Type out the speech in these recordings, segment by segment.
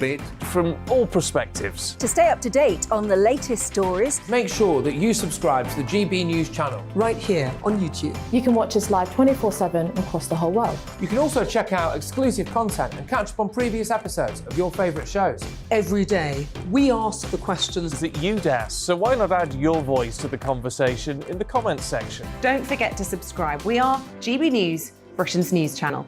Bit from all perspectives. To stay up to date on the latest stories, Make sure that you subscribe to the GB News channel. right here on YouTube. You can watch us live 24/7 across the whole world. You can also check out exclusive content and catch up on previous episodes of your favourite shows. Every day, we ask the questions That you'd ask, so why not add your voice to the conversation in the comments section? Don't forget to subscribe. We are GB News, Britain's news channel.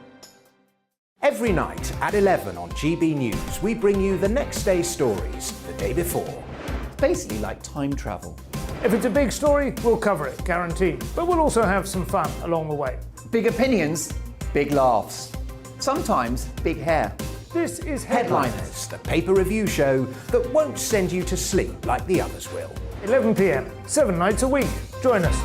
Every night at 11 on GB News, we bring you the next day's stories the day before. It's basically like time travel. If it's a big story, we'll cover it, guaranteed. But we'll also have some fun along the way. Big opinions, big laughs. Sometimes big hair. This is Headliners, the paper review show that won't send you to sleep like the others will. 11 p.m, 7 nights a week. Join us.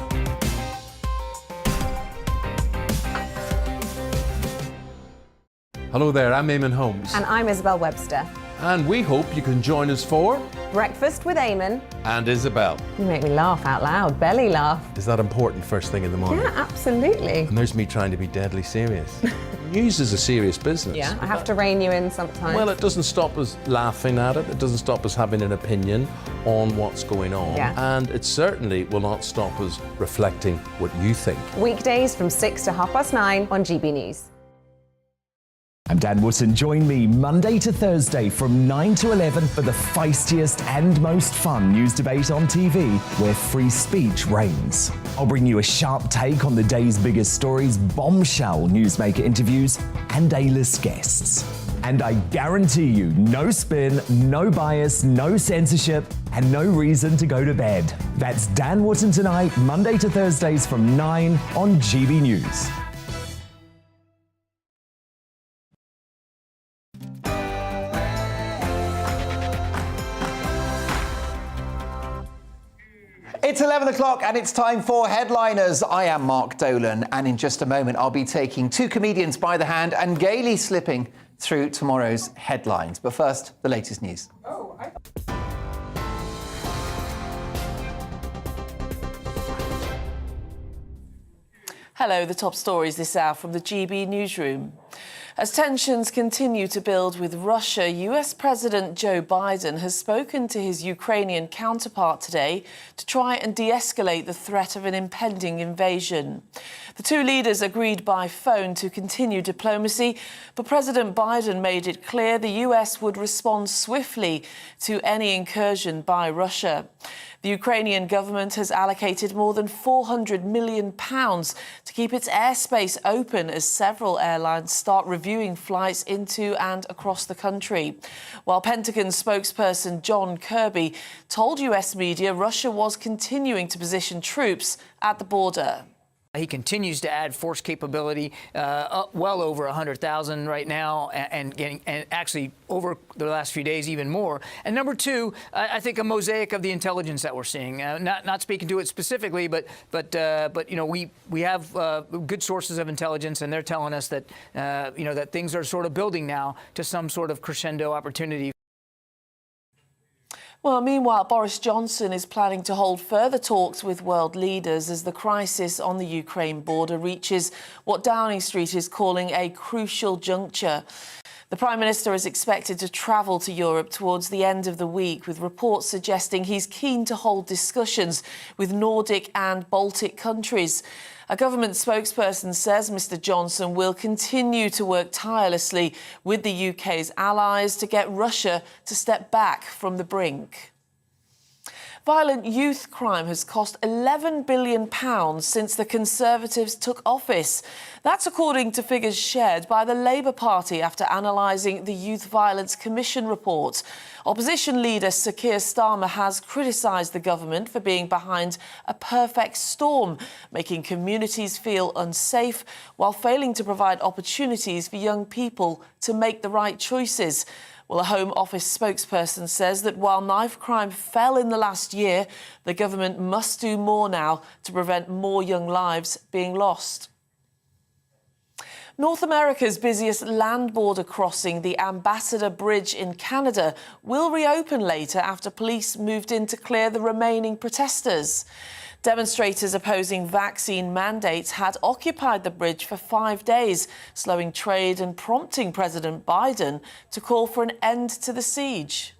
Hello there, I'm Eamon Holmes. And I'm Isabel Webster. And we hope you can join us for... Breakfast with Eamon. And Isabel. You make me laugh out loud, belly laugh. Is that important first thing in the morning? Yeah, absolutely. And there's me trying to be deadly serious. News is a serious business. Yeah, I have to rein you in sometimes. Well, it doesn't stop us laughing at it. It doesn't stop us having an opinion on what's going on. Yeah. And it certainly will not stop us reflecting what you think. Weekdays from 6 to 9:30 on GB News. I'm Dan Wootton. Join me Monday to Thursday from 9 to 11 for the feistiest and most fun news debate on TV, where free speech reigns. I'll bring you a sharp take on the day's biggest stories, bombshell newsmaker interviews, and A-list guests. And I guarantee you, no spin, no bias, no censorship, and no reason to go to bed. That's Dan Wootton Tonight, Monday to Thursdays from 9 on GB News. It's 11 o'clock and it's time for Headliners. I am Mark Dolan, and in just a moment I'll be taking two comedians by the hand and gaily slipping through tomorrow's headlines. But first, the latest news. Hello, the top stories this hour from the GB newsroom. As tensions continue to build with Russia, US President Joe Biden has spoken to his Ukrainian counterpart today to try and de-escalate the threat of an impending invasion. The two leaders agreed by phone to continue diplomacy, but President Biden made it clear the US would respond swiftly to any incursion by Russia. The Ukrainian government has allocated more than £400 million to keep its airspace open as several airlines start reviewing flights into and across the country. While Pentagon spokesperson John Kirby told US media Russia was continuing to position troops at the border. He continues to add force capability, well over 100,000 right now, and actually over the last few days even more. And number two, I think a mosaic of the intelligence that we're seeing. Not speaking to it specifically, but you know, we have good sources of intelligence, and they're telling us that you know, that things are sort of building now to some sort of crescendo opportunity. Well, meanwhile, Boris Johnson is planning to hold further talks with world leaders as the crisis on the Ukraine border reaches what Downing Street is calling a crucial juncture. The Prime Minister is expected to travel to Europe towards the end of the week, with reports suggesting he's keen to hold discussions with Nordic and Baltic countries. A government spokesperson says Mr Johnson will continue to work tirelessly with the UK's allies to get Russia to step back from the brink. Violent youth crime has cost £11 billion since the Conservatives took office. That's according to figures shared by the Labour Party after analysing the Youth Violence Commission report. Opposition leader Sir Keir Starmer has criticised the government for being behind a perfect storm, making communities feel unsafe while failing to provide opportunities for young people to make the right choices. Well, a Home Office spokesperson says that while knife crime fell in the last year, the government must do more now to prevent more young lives being lost. North America's busiest land border crossing, the Ambassador Bridge in Canada, will reopen later after police moved in to clear the remaining protesters. Demonstrators opposing vaccine mandates had occupied the bridge for 5 days, slowing trade and prompting President Biden to call for an end to the siege.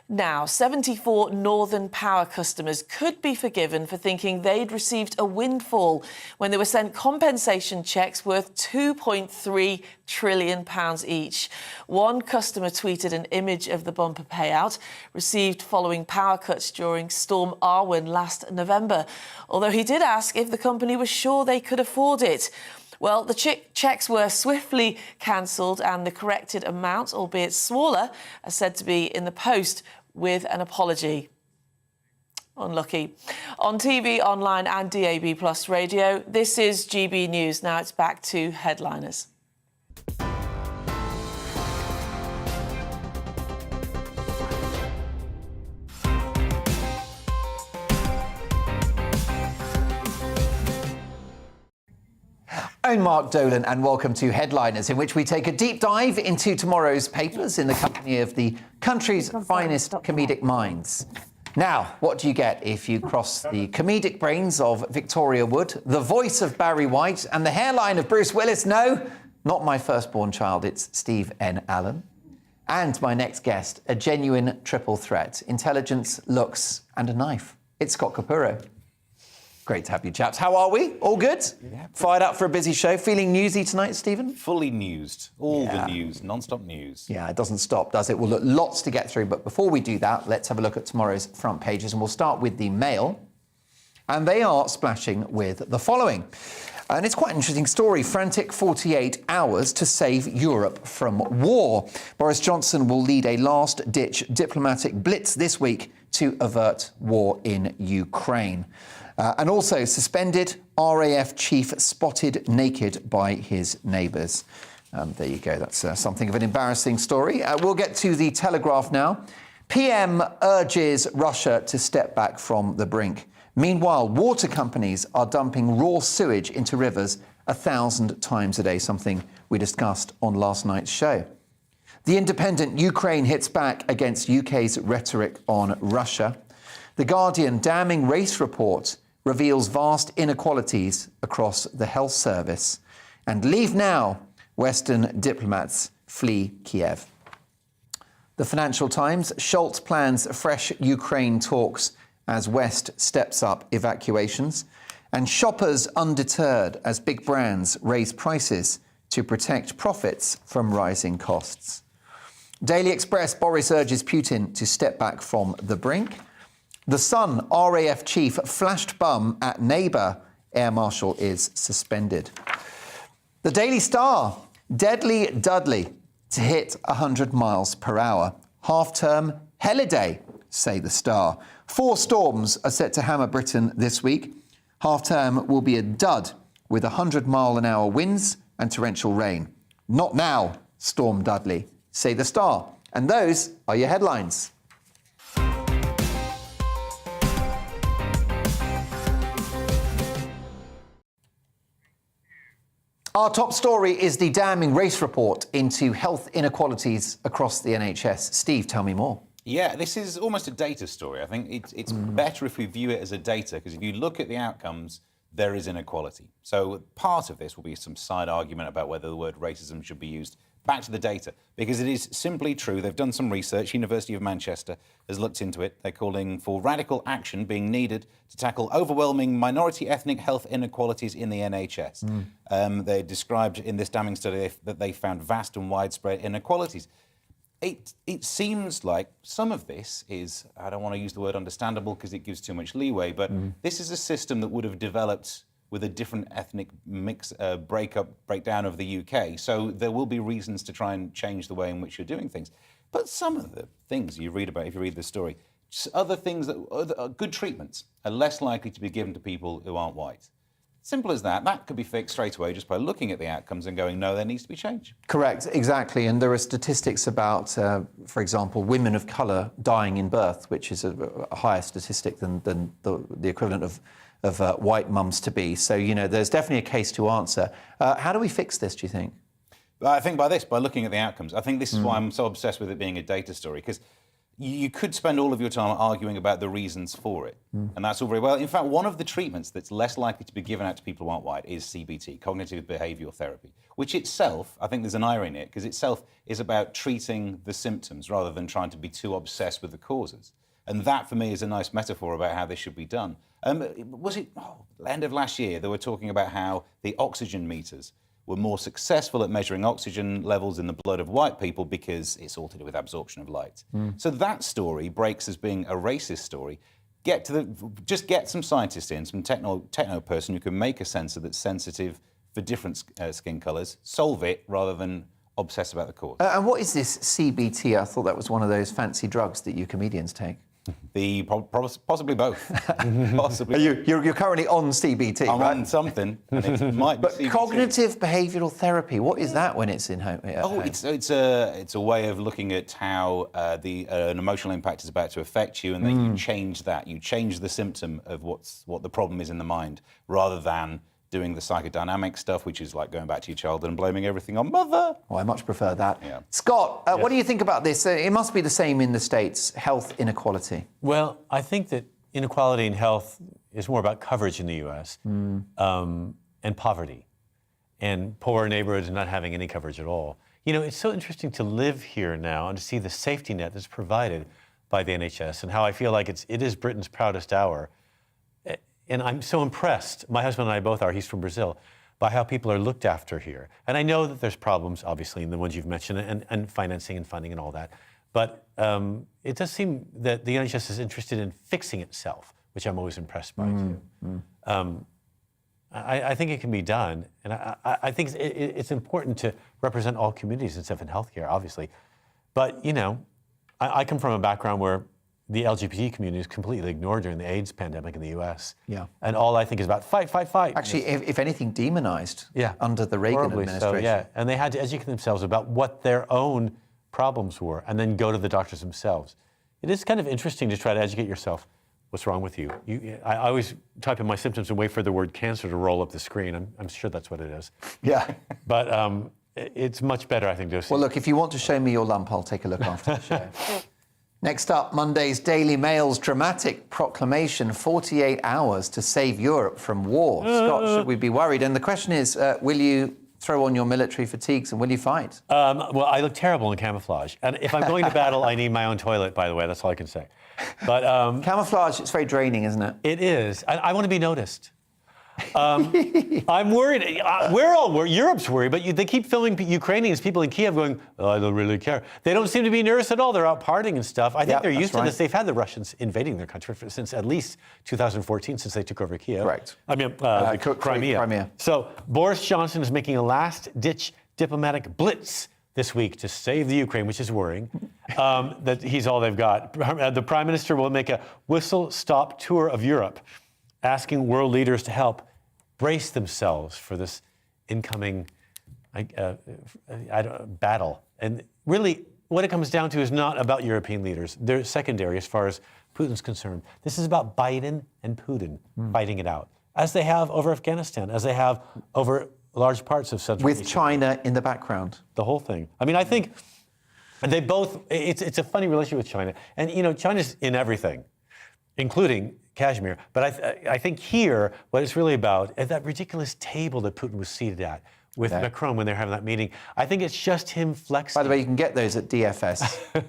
Now, 74 Northern Power customers could be forgiven for thinking they'd received a windfall when they were sent compensation cheques worth £2.3 trillion each. One customer tweeted an image of the bumper payout received following power cuts during Storm Arwen last November, although he did ask if the company was sure they could afford it. Well, the cheques were swiftly cancelled and the corrected amount, albeit smaller, are said to be in the post with an apology. Unlucky. On TV, online and DAB+ radio, this is GB News. Now it's back to headliners. I'm Mark Dolan and welcome to Headliners, in which we take a deep dive into tomorrow's papers in the company of the country's finest comedic minds. Now, what do you get if you cross the comedic brains of Victoria Wood, the voice of Barry White and the hairline of Bruce Willis? No, not my firstborn child, it's Steve N. Allen. And my next guest, a genuine triple threat: intelligence, looks and a knife. It's Scott Capurro. Great to have you, chaps. How are we? All good? Yeah. Fired up for a busy show. Feeling newsy tonight, Stephen? Fully newsed. All the news. Non-stop news. Yeah, it doesn't stop, does it? Well, look, lots to get through. But before we do that, let's have a look at tomorrow's front pages. And we'll start with the Mail. And they are splashing with the following. And it's quite an interesting story. Frantic 48 hours to save Europe from war. Boris Johnson will lead a last-ditch diplomatic blitz this week to avert war in Ukraine. And also, suspended RAF chief spotted naked by his neighbours. There you go. That's something of an embarrassing story. We'll get to the Telegraph now. PM urges Russia to step back from the brink. Meanwhile, water companies are dumping raw sewage into rivers 1,000 times a day, something we discussed on last night's show. The Independent: Ukraine hits back against UK's rhetoric on Russia. The Guardian: damning race report reveals vast inequalities across the health service. And Leave Now: Western diplomats flee Kiev. The Financial Times: Scholz plans fresh Ukraine talks as West steps up evacuations. And shoppers undeterred as big brands raise prices to protect profits from rising costs. Daily Express: Boris urges Putin to step back from the brink. The Sun: RAF chief flashed bum at neighbour. Air Marshal is suspended. The Daily Star: deadly Dudley to hit 100 miles per hour. Half-term holiday, say the Star. 4 storms are set to hammer Britain this week. Half-term will be a dud with 100-mile-an-hour winds and torrential rain. Not now, Storm Dudley, say the Star. And those are your headlines. Our top story is the damning race report into health inequalities across the NHS. Steve, tell me more. Yeah, this is almost a data story. I think it's better if we view it as a data, because if you look at the outcomes, there is inequality. So part of this will be some side argument about whether the word racism should be used. Back to the data, because it is simply true. They've done some research. University of Manchester has looked into it. They're calling for radical action being needed to tackle overwhelming minority ethnic health inequalities in the NHS. They described in this damning study that they found vast and widespread inequalities. It seems like some of this is, I don't want to use the word understandable because it gives too much leeway, but this is a system that would have developed with a different ethnic mix, breakdown of the UK. So there will be reasons to try and change the way in which you're doing things. But some of the things you read about, if you read the story, other things that are good treatments are less likely to be given to people who aren't white. Simple as that. That could be fixed straight away just by looking at the outcomes and going, no, there needs to be change. Correct, exactly. And there are statistics about, for example, women of colour dying in birth, which is a higher statistic than the equivalent of white mums to be. So, you know, there's definitely a case to answer. How do we fix this, do you think? I think by looking at the outcomes. I think this is why I'm so obsessed with it being a data story, because you could spend all of your time arguing about the reasons for it. And that's all very well. In fact, one of the treatments that's less likely to be given out to people who aren't white is CBT, cognitive behavioural therapy, which itself, I think there's an irony in it, because itself is about treating the symptoms rather than trying to be too obsessed with the causes. And that, for me, is a nice metaphor about how this should be done. Was it end of last year, they were talking about how the oxygen meters were more successful at measuring oxygen levels in the blood of white people because it's all to do with absorption of light. So that story breaks as being a racist story. Just get some scientists in, some techno person who can make a sensor that's sensitive for different skin colours, solve it rather than obsess about the cause. And what is this CBT? I thought that was one of those fancy drugs that you comedians take. Possibly both. Possibly. You're currently on CBT, I'm right? on something, and it might be But CBT. cognitive behavioural therapy, what is that when it's in home? It's a way of looking at how an emotional impact is about to affect you, and then you change that. You change the symptom of what the problem is in the mind, rather than doing the psychodynamic stuff, which is like going back to your childhood and blaming everything on mother. Oh, I much prefer that. Yeah. Scott, what do you think about this? It must be the same in the States, health inequality. Well, I think that inequality in health is more about coverage in the U.S. And poverty, and poor neighborhoods not having any coverage at all. You know, it's so interesting to live here now and to see the safety net that's provided by the NHS and how I feel like it is Britain's proudest hour. And I'm so impressed, my husband and I both are, he's from Brazil, by how people are looked after here. And I know that there's problems, obviously, in the ones you've mentioned, and financing and funding and all that. But it does seem that the NHS is interested in fixing itself, which I'm always impressed by, too. I think it can be done. And I think it's important to represent all communities and stuff in healthcare, obviously. But, you know, I come from a background where the LGBT community is completely ignored during the AIDS pandemic in the US. Yeah. And all I think is about fight, fight, fight. Actually, if anything, demonized under the Reagan administration. So, yeah. And they had to educate themselves about what their own problems were and then go to the doctors themselves. It is kind of interesting to try to educate yourself. What's wrong with you? I always type in my symptoms and wait for the word cancer to roll up the screen. I'm sure that's what it is. Yeah. But it's much better, I think, to see. Well, look, if you want to show me your lump, I'll take a look after the show. Next up, Monday's Daily Mail's dramatic proclamation, 48 hours to save Europe from war. Scott, should we be worried? And the question is, will you throw on your military fatigues and will you fight? Well, I look terrible in camouflage. And if I'm going to battle, I need my own toilet, by the way. That's all I can say. But camouflage, it's very draining, isn't it? It is. I want to be noticed. I'm worried. We're all worried. Europe's worried, but they keep filming Ukrainians, people in Kiev going, oh, I don't really care. They don't seem to be nervous at all. They're out partying and stuff. I think they're used to this. They've had the Russians invading their country since at least 2014, since they took over Kiev. Correct. I mean, Crimea. So Boris Johnson is making a last-ditch diplomatic blitz this week to save the Ukraine, which is worrying, that he's all they've got. The Prime Minister will make a whistle-stop tour of Europe, asking world leaders to help brace themselves for this incoming battle. And really, what it comes down to is not about European leaders. They're secondary as far as Putin's concerned. This is about Biden and Putin fighting it out, as they have over Afghanistan, as they have over large parts of Central Asia. With China in the background. The whole thing. I mean, I think they both, it's a funny relationship with China. And, you know, China's in everything, including Kashmir. But I think here, what it's really about is that ridiculous table that Putin was seated at with Macron when they're having that meeting. I think it's just him flexing. By the way, you can get those at DFS.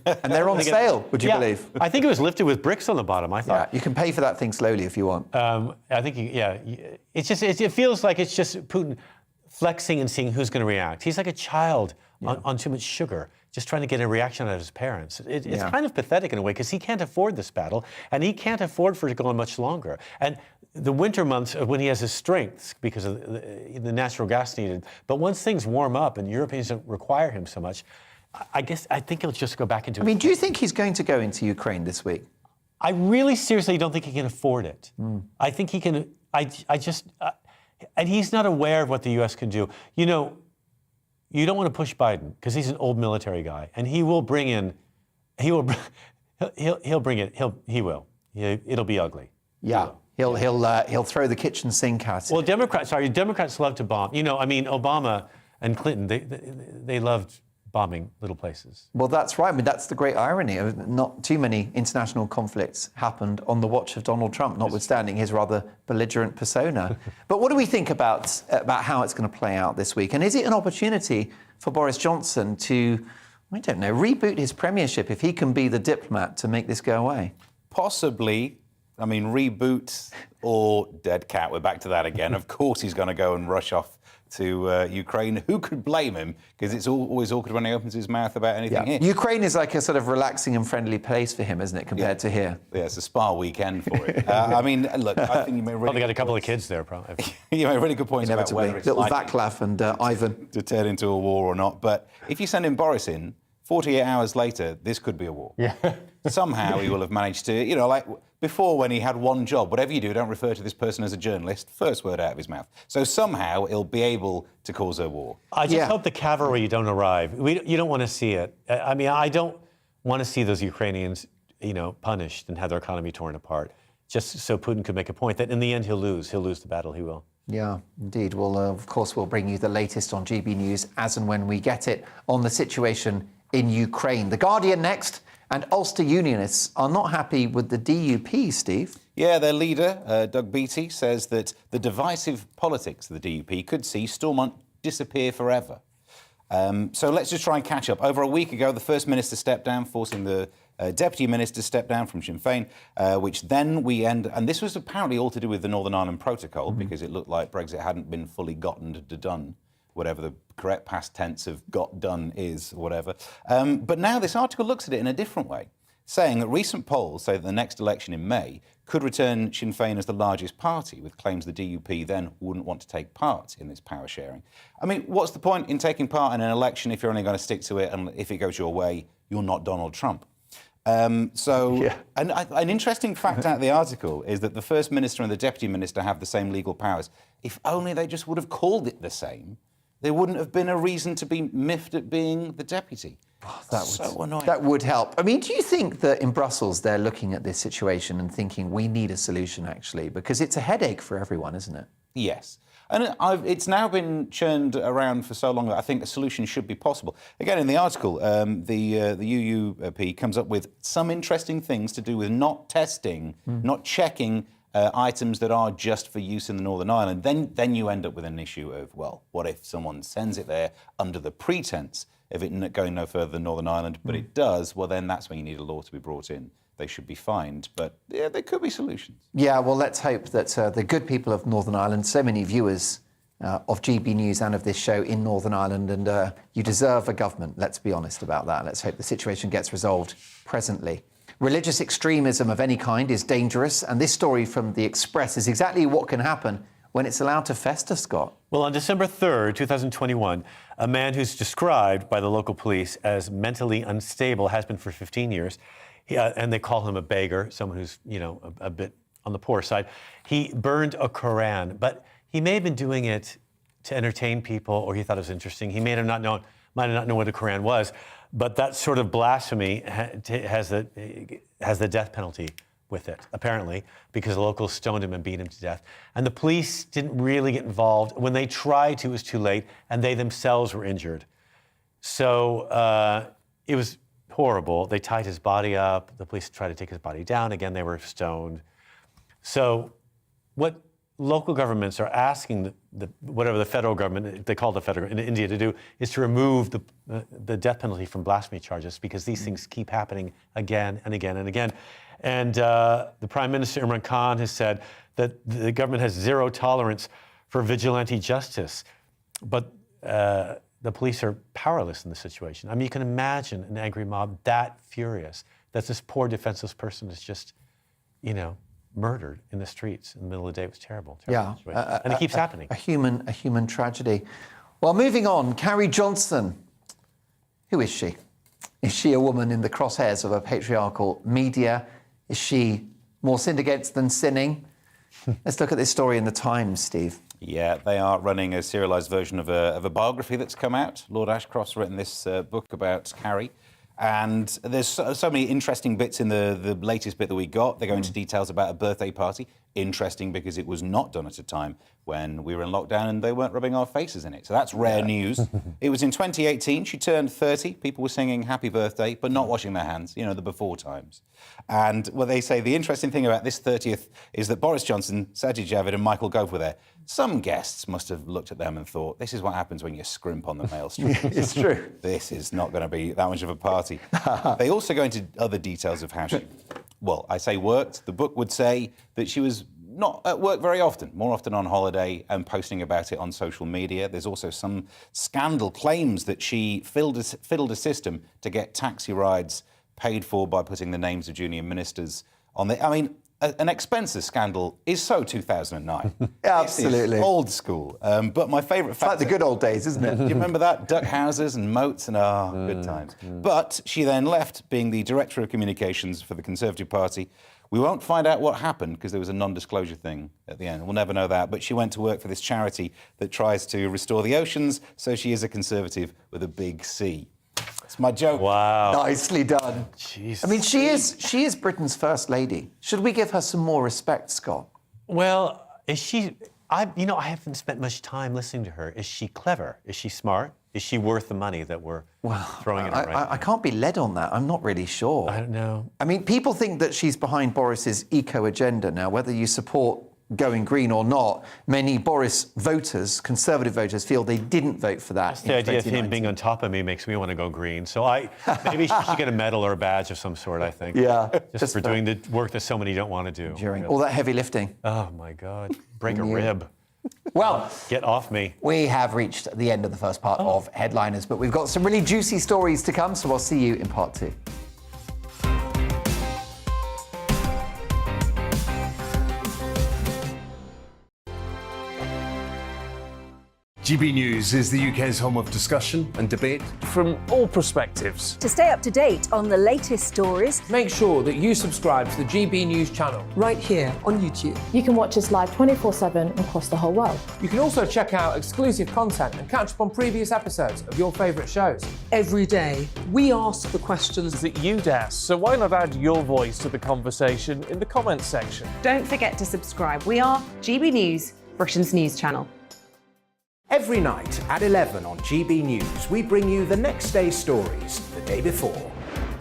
And they're on sale, would you believe? I think it was lifted with bricks on the bottom, I thought. Yeah, you can pay for that thing slowly if you want. I think, it's just, it feels like it's just Putin flexing and seeing who's going to react. He's like a child on too much sugar, just trying to get a reaction out of his parents. It's kind of pathetic in a way, because he can't afford this battle, and he can't afford for it to go on much longer. And the winter months, when he has his strengths because of the natural gas needed, but once things warm up and Europeans don't require him so much, I think he'll just go back into I mean, do you think he's going to go into Ukraine this week? I really seriously don't think he can afford it. I think he can, and he's not aware of what the U.S. can do. You know, you don't want to push Biden because he's an old military guy, and he will bring in, he'll bring it. It'll be ugly. Yeah, he'll throw the kitchen sink at it. Well, Democrats love to bomb. You know, I mean, Obama and Clinton, they loved bombing little places. Well, that's right. I mean, that's the great irony. Not too many international conflicts happened on the watch of Donald Trump, notwithstanding his rather belligerent persona. But what do we think about how it's going to play out this week? And is it an opportunity for Boris Johnson to, I don't know, reboot his premiership if he can be the diplomat to make this go away? Possibly. I mean, reboot or dead cat. We're back to that again. Of course he's going to go and rush off to Ukraine. Who could blame him? Because it's always awkward when he opens his mouth about anything here. Ukraine is like a sort of relaxing and friendly place for him, isn't it, compared to here? Yeah, it's a spa weekend for it. I mean, look, I think you made really probably got a couple of kids there, probably. You made really good points about whether it's little Vaclav and Ivan to turn into a war or not. But if you send in Boris in, 48 hours later, this could be a war. Yeah. Somehow he will have managed to, you know, like before when he had one job, whatever you do, don't refer to this person as a journalist, first word out of his mouth. So somehow he'll be able to cause a war. I just hope the cavalry don't arrive. You don't want to see it. I mean, I don't want to see those Ukrainians, you know, punished and have their economy torn apart, just so Putin could make a point that in the end he'll lose. He'll lose the battle, he will. Yeah, indeed. Well, of course, we'll bring you the latest on GB News as and when we get it on the situation in Ukraine. The Guardian next, and Ulster Unionists are not happy with the DUP, Steve. Yeah, their leader, Doug Beattie, says that the divisive politics of the DUP could see Stormont disappear forever. So let's just try and catch up. Over a week ago, the First Minister stepped down, forcing the Deputy Minister to step down from Sinn Féin, which then we end... And this was apparently all to do with the Northern Ireland Protocol, because it looked like Brexit hadn't been fully gotten to done, whatever the correct past tense of got done is, or whatever. But now this article looks at it in a different way, saying that recent polls say that the next election in May could return Sinn Féin as the largest party, with claims the DUP then wouldn't want to take part in this power sharing. I mean, what's the point in taking part in an election if you're only going to stick to it and if it goes your way, you're not Donald Trump? An interesting fact out of the article is that the First Minister and the Deputy Minister have the same legal powers. If only they just would have called it the same, there wouldn't have been a reason to be miffed at being the deputy. That would help. I mean, do you think that in Brussels they're looking at this situation and thinking we need a solution, actually? Because it's a headache for everyone, isn't it? Yes. And it's now been churned around for so long that I think a solution should be possible. Again, in the article, the UUP comes up with some interesting things to do with not testing, not checking items that are just for use in the Northern Ireland. Then you end up with an issue of, well, what if someone sends it there under the pretense of it going no further than Northern Ireland, but it does? Well, then that's when you need a law to be brought in. They should be fined, but yeah, there could be solutions. Yeah, well, let's hope that the good people of Northern Ireland, so many viewers of GB News and of this show in Northern Ireland, and you deserve a government, let's be honest about that. Let's hope the situation gets resolved presently. Religious extremism of any kind is dangerous, and this story from The Express is exactly what can happen when it's allowed to fester, Scott. Well, on December 3rd, 2021, a man who's described by the local police as mentally unstable, has been for 15 years, and they call him a beggar, someone who's, you know, a bit on the poor side. He burned a Quran, but he may have been doing it to entertain people, or he thought it was interesting. He might have not known what a Quran was, but that sort of blasphemy has the death penalty with it, apparently, because the locals stoned him and beat him to death. And the police didn't really get involved. When they tried to, it was too late, and they themselves were injured. So it was horrible. They tied his body up. The police tried to take his body down. Again, they were stoned. So what local governments are asking whatever the federal government, they call the federal in India, to do is to remove the death penalty from blasphemy charges, because these things keep happening again and again and again. And the Prime Minister, Imran Khan, has said that the government has zero tolerance for vigilante justice. But the police are powerless in this situation. I mean, you can imagine an angry mob that furious that this poor defenseless person is just, you know, murdered in the streets in the middle of the day. It was terrible. Yeah, and it keeps happening. A human tragedy. Well, moving on, Carrie Johnson. Who is she? Is she a woman in the crosshairs of a patriarchal media? Is she more sinned against than sinning? Let's look at this story in the Times, Steve. Yeah, they are running a serialised version of a biography that's come out. Lord Ashcroft's written this book about Carrie. And there's so many interesting bits in the latest bit that we got. They go into details about a birthday party. interesting because it was not done at a time when we were in lockdown and they weren't rubbing our faces in it. So that's rare news. It was in 2018. She turned 30. People were singing happy birthday, but not washing their hands, you know, the before times. And what they say, the interesting thing about this 30th is that Boris Johnson, Sajid Javid and Michael Gove were there. Some guests must have looked at them and thought, this is what happens when you scrimp on the male stream. It's true. This is not going to be that much of a party. They also go into other details of how she, well, I say worked. The book would say that she was not at work very often, more often on holiday and posting about it on social media. There's also some scandal claims that she fiddled a system to get taxi rides paid for by putting the names of junior ministers on the... I mean, an expenses scandal is so 2009. Absolutely. This is old school. But my favourite fact... It's like the good old days, isn't it? Do you remember that? Duck houses and moats and good times. But she then left being the Director of Communications for the Conservative Party. We won't find out what happened because there was a non-disclosure thing at the end. We'll never know that. But she went to work for this charity that tries to restore the oceans, so she is a Conservative with a big C. It's my joke. Wow. Nicely done. Jeez. I mean, she is Britain's First Lady. Should we give her some more respect, Scott? Well, is she... I haven't spent much time listening to her. Is she clever? Is she smart? Is she worth the money that we're throwing at her right now? I can't be led on that. I'm not really sure. I don't know. I mean, people think that she's behind Boris's eco agenda. Now, whether you support going green or not, many Boris voters, Conservative voters, feel they didn't vote for that. Just the idea of him being on top of me makes me want to go green. So maybe she should get a medal or a badge of some sort, I think. Yeah. Just for doing the work that so many don't want to do. During all that heavy lifting. Oh, my God. Break a rib. Well, get off me. We have reached the end of the first part of Headliners, but we've got some really juicy stories to come, so I'll see you in part 2. GB News is the UK's home of discussion and debate from all perspectives. To stay up to date on the latest stories, make sure that you subscribe to the GB News channel right here on YouTube. You can watch us live 24/7 across the whole world. You can also check out exclusive content and catch up on previous episodes of your favourite shows. Every day, we ask the questions that you'd ask, so why not add your voice to the conversation in the comments section? Don't forget to subscribe. We are GB News, Britain's news channel. Every night at 11 on GB News, we bring you the next day's stories the day before.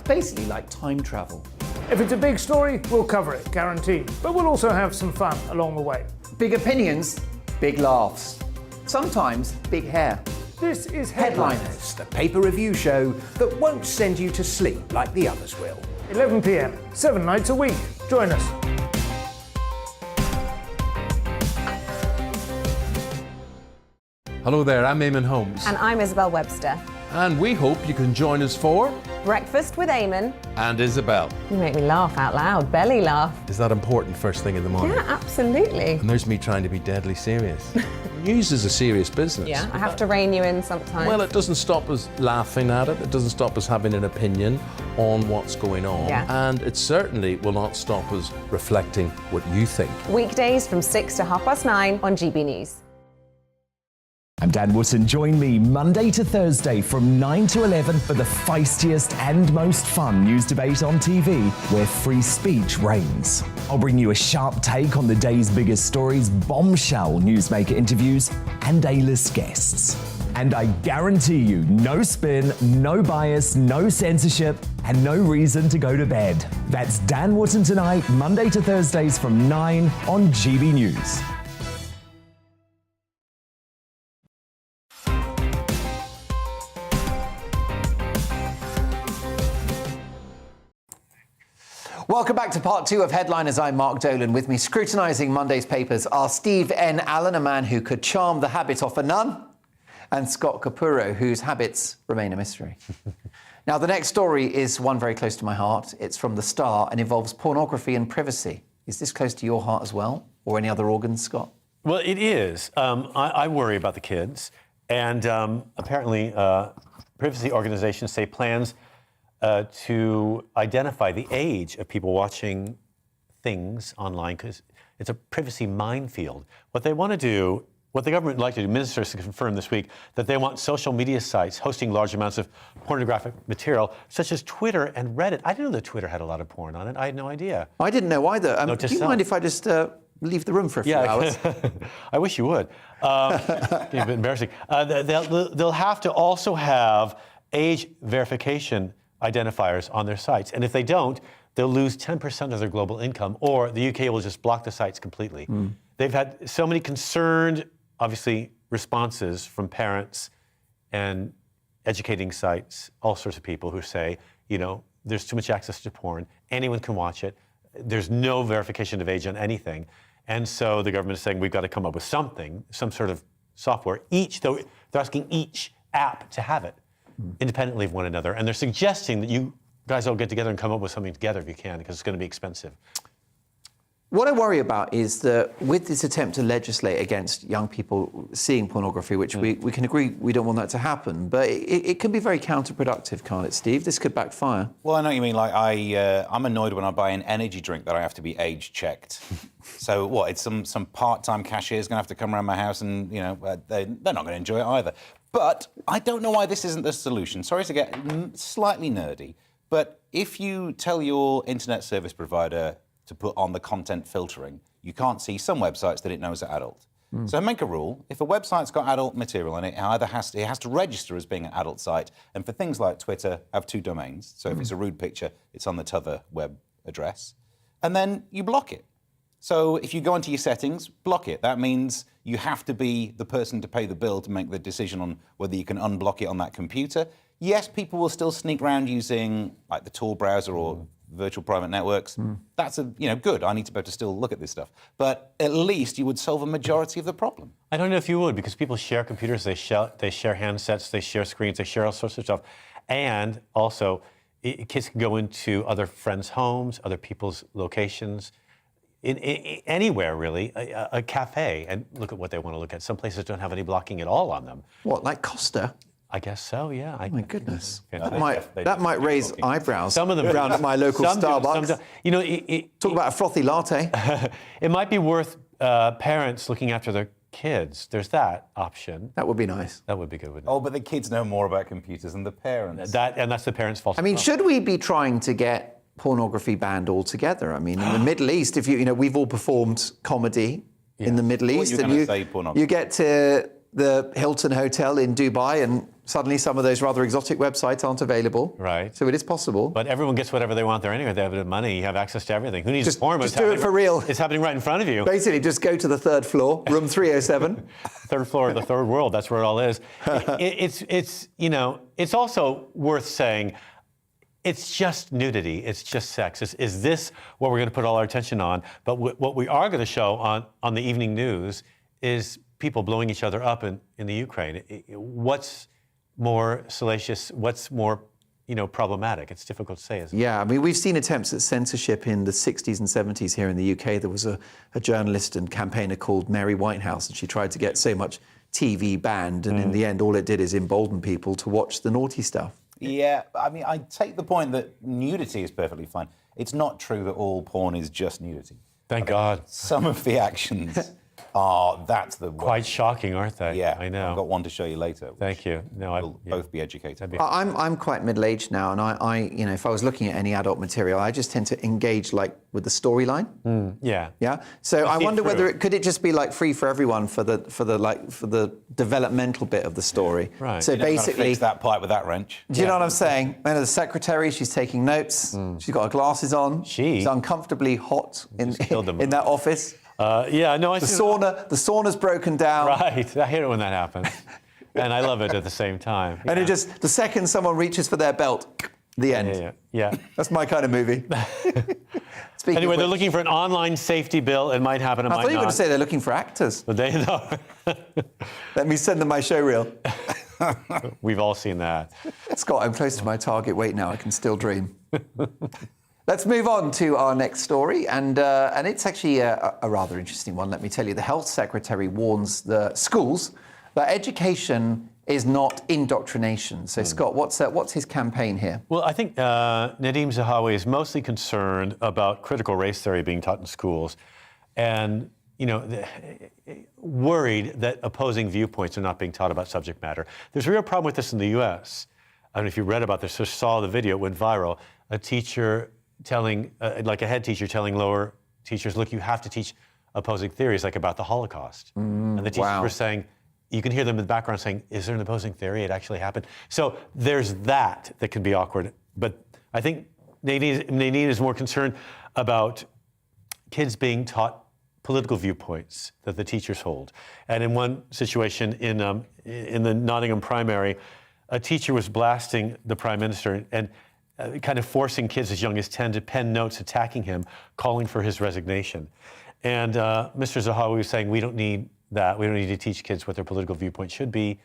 Basically like time travel. If it's a big story, we'll cover it, guaranteed. But we'll also have some fun along the way. Big opinions, big laughs. Sometimes big hair. This is Headliners, the paper review show that won't send you to sleep like the others will. 11 p.m, 7 nights a week. Join us. Hello there, I'm Eamon Holmes. And I'm Isabel Webster. And we hope you can join us for Breakfast with Eamon and Isabel. You make me laugh out loud, belly laugh. Is that important first thing in the morning? Yeah, absolutely. And there's me trying to be deadly serious. News is a serious business. Yeah, I have to rein you in sometimes. Well, it doesn't stop us laughing at it. It doesn't stop us having an opinion on what's going on. Yeah. And it certainly will not stop us reflecting what you think. Weekdays from 6 to 9:30 on GB News. I'm Dan Wootton. Join me Monday to Thursday from 9 to 11 for the feistiest and most fun news debate on TV, where free speech reigns. I'll bring you a sharp take on the day's biggest stories, bombshell newsmaker interviews, and A-list guests. And I guarantee you, no spin, no bias, no censorship, and no reason to go to bed. That's Dan Wootton Tonight, Monday to Thursdays from 9 on GB News. Welcome back to part 2 of Headliners. I'm Mark Dolan. With me scrutinising Monday's papers are Steve N. Allen, a man who could charm the habit off a nun, and Scott Capurro, whose habits remain a mystery. Now, the next story is one very close to my heart. It's from The Star and involves pornography and privacy. Is this close to your heart as well, or any other organs, Scott? Well, it is. I worry about the kids, and apparently privacy organizations say plans to identify the age of people watching things online, because it's a privacy minefield. What they want to do, what the government would like to do, ministers confirmed this week, that they want social media sites hosting large amounts of pornographic material, such as Twitter and Reddit. I didn't know that Twitter had a lot of porn on it. I had no idea. I didn't know either. Do you mind if I just leave the room for a few hours. I wish you would. A bit embarrassing. They'll have to also have age verification identifiers on their sites. And if they don't, they'll lose 10% of their global income, or the UK will just block the sites completely. They've had so many concerned, obviously, responses from parents and educating sites, all sorts of people who say, you know, there's too much access to porn, anyone can watch it, there's no verification of age on anything. And so the government is saying we've got to come up with something, some sort of software. They're asking each app to have it independently of one another. And they're suggesting that you guys all get together and come up with something together if you can, because it's going to be expensive. What I worry about is that with this attempt to legislate against young people seeing pornography, which we can agree we don't want that to happen, but it can be very counterproductive, can't it, Steve? This could backfire. Well, I know what you mean. Like, I'm annoyed when I buy an energy drink that I have to be age checked. So what? It's some part-time cashier's going to have to come around my house, and you know they're not going to enjoy it either. But I don't know why this isn't the solution. Sorry to get slightly nerdy, but if you tell your internet service provider to put on the content filtering, you can't see some websites that it knows are adult. So make a rule: if a website's got adult material in it, it has to register as being an adult site. And for things like Twitter, have 2 domains. So if it's a rude picture, it's on the t'other web address. And then you block it. So if you go into your settings, block it. That means you have to be the person to pay the bill to make the decision on whether you can unblock it on that computer. Yes, people will still sneak around using like the Tor browser or virtual private networks. That's good. I need to be able to still look at this stuff. But at least you would solve a majority of the problem. I don't know if you would, because people share computers, they share handsets, they share screens, they share all sorts of stuff. And also, kids can go into other friends' homes, other people's locations, anywhere really, a cafe, and look at what they want to look at. Some places don't have any blocking at all on them. What, like Costa? I guess so, yeah. Oh my goodness. Yeah. That might raise eyebrows. Some of them around at my local Starbucks. Talk about a frothy latte. It might be worth parents looking after their kids. There's that option. That would be nice. That would be good, wouldn't it? Oh, but the kids know more about computers than the parents. And that's the parents' fault. I mean, should we be trying to get pornography banned altogether? I mean, in the Middle East, we've all performed comedy in the Middle East, and you get to the Hilton Hotel in Dubai, and suddenly some of those rather exotic websites aren't available. Right. So it is possible. But everyone gets whatever they want there anyway. They have money, you have access to everything. Who needs porn? Just do it for real. It's happening right in front of you. Basically, just go to the 3rd floor, room 307. 3rd floor of the 3rd world, that's where it all is. It's also worth saying, it's just nudity, it's just sex. Is this what we're going to put all our attention on? But what we are going to show on the evening news is people blowing each other up in the Ukraine. What's more salacious? What's more, problematic? It's difficult to say, isn't it? Yeah, I mean, we've seen attempts at censorship in the 60s and 70s here in the UK. There was a journalist and campaigner called Mary Whitehouse, and she tried to get so much TV banned, and in the end, all it did is embolden people to watch the naughty stuff. Yeah, I mean, I take the point that nudity is perfectly fine. It's not true that all porn is just nudity. Thank God. Some of the actions that's the worst. Quite shocking, aren't they? Yeah, I know. I've got one to show you later. Thank you. No, we'll both be educated. I'm quite middle-aged now, and I if I was looking at any adult material, I just tend to engage with the storyline. Yeah. Yeah. So I wonder whether it could just be like free for everyone for the developmental bit of the story. Right. So basically, fix that pipe with that wrench. Do you know what I'm saying? The secretary, she's taking notes. She's got her glasses on. She's uncomfortably hot in that office. The sauna's broken down. Right, I hate it when that happens. And I love it at the same time. And the second someone reaches for their belt, the end. Yeah. That's my kind of movie. Anyway, they're looking for an online safety bill. It might happen, it might not. I thought you were going to say they're looking for actors. But they know. Let me send them my showreel. We've all seen that. Scott, I'm close to my target weight now. I can still dream. Let's move on to our next story, and it's actually a rather interesting one, let me tell you. The Health Secretary warns the schools that education is not indoctrination. So, Scott, what's his campaign here? Well, I think Nadeem Zahawi is mostly concerned about critical race theory being taught in schools, and worried that opposing viewpoints are not being taught about subject matter. There's a real problem with this in the U.S. I don't know if you read about this or saw the video, it went viral. A teacher telling, like a head teacher telling lower teachers, look, you have to teach opposing theories, like about the Holocaust. And the teachers were saying, you can hear them in the background saying, is there an opposing theory? It actually happened. So there's that can be awkward. But I think Nadine is more concerned about kids being taught political viewpoints that the teachers hold. And in one situation in the Nottingham primary, a teacher was blasting the Prime Minister and kind of forcing kids as young as 10 to pen notes attacking him, calling for his resignation. And Mr. Zahawi was saying, we don't need that. We don't need to teach kids what their political viewpoint should be.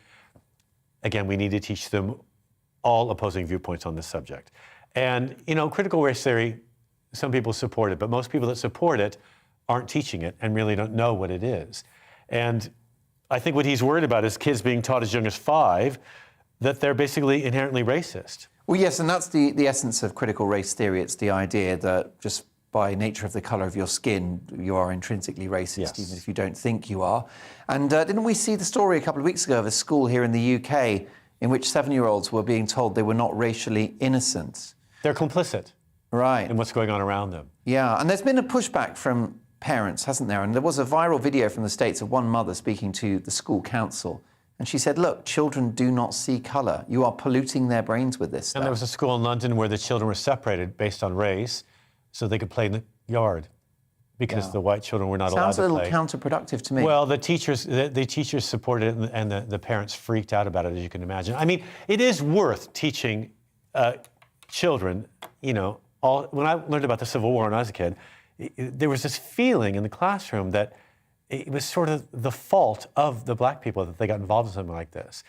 Again, we need to teach them all opposing viewpoints on this subject. And, critical race theory, some people support it, but most people that support it aren't teaching it and really don't know what it is. And I think what he's worried about is kids being taught as young as 5 that they're basically inherently racist. Well, yes, and that's the essence of critical race theory. It's the idea that just by nature of the colour of your skin, you are intrinsically racist, even if you don't think you are. And didn't we see the story a couple of weeks ago of a school here in the UK in which 7-year-olds were being told they were not racially innocent? They're complicit. Right. In what's going on around them. Yeah, and there's been a pushback from parents, hasn't there? And there was a viral video from the States of one mother speaking to the school council. And she said, look, children do not see colour. You are polluting their brains with this stuff. And there was a school in London where the children were separated based on race so they could play in the yard because the white children were not allowed to play. Sounds a little counterproductive to me. Well, the teachers supported it and the parents freaked out about it, as you can imagine. I mean, it is worth teaching children, when I learned about the Civil War when I was a kid, there was this feeling in the classroom that it was sort of the fault of the black people that they got involved in something like this,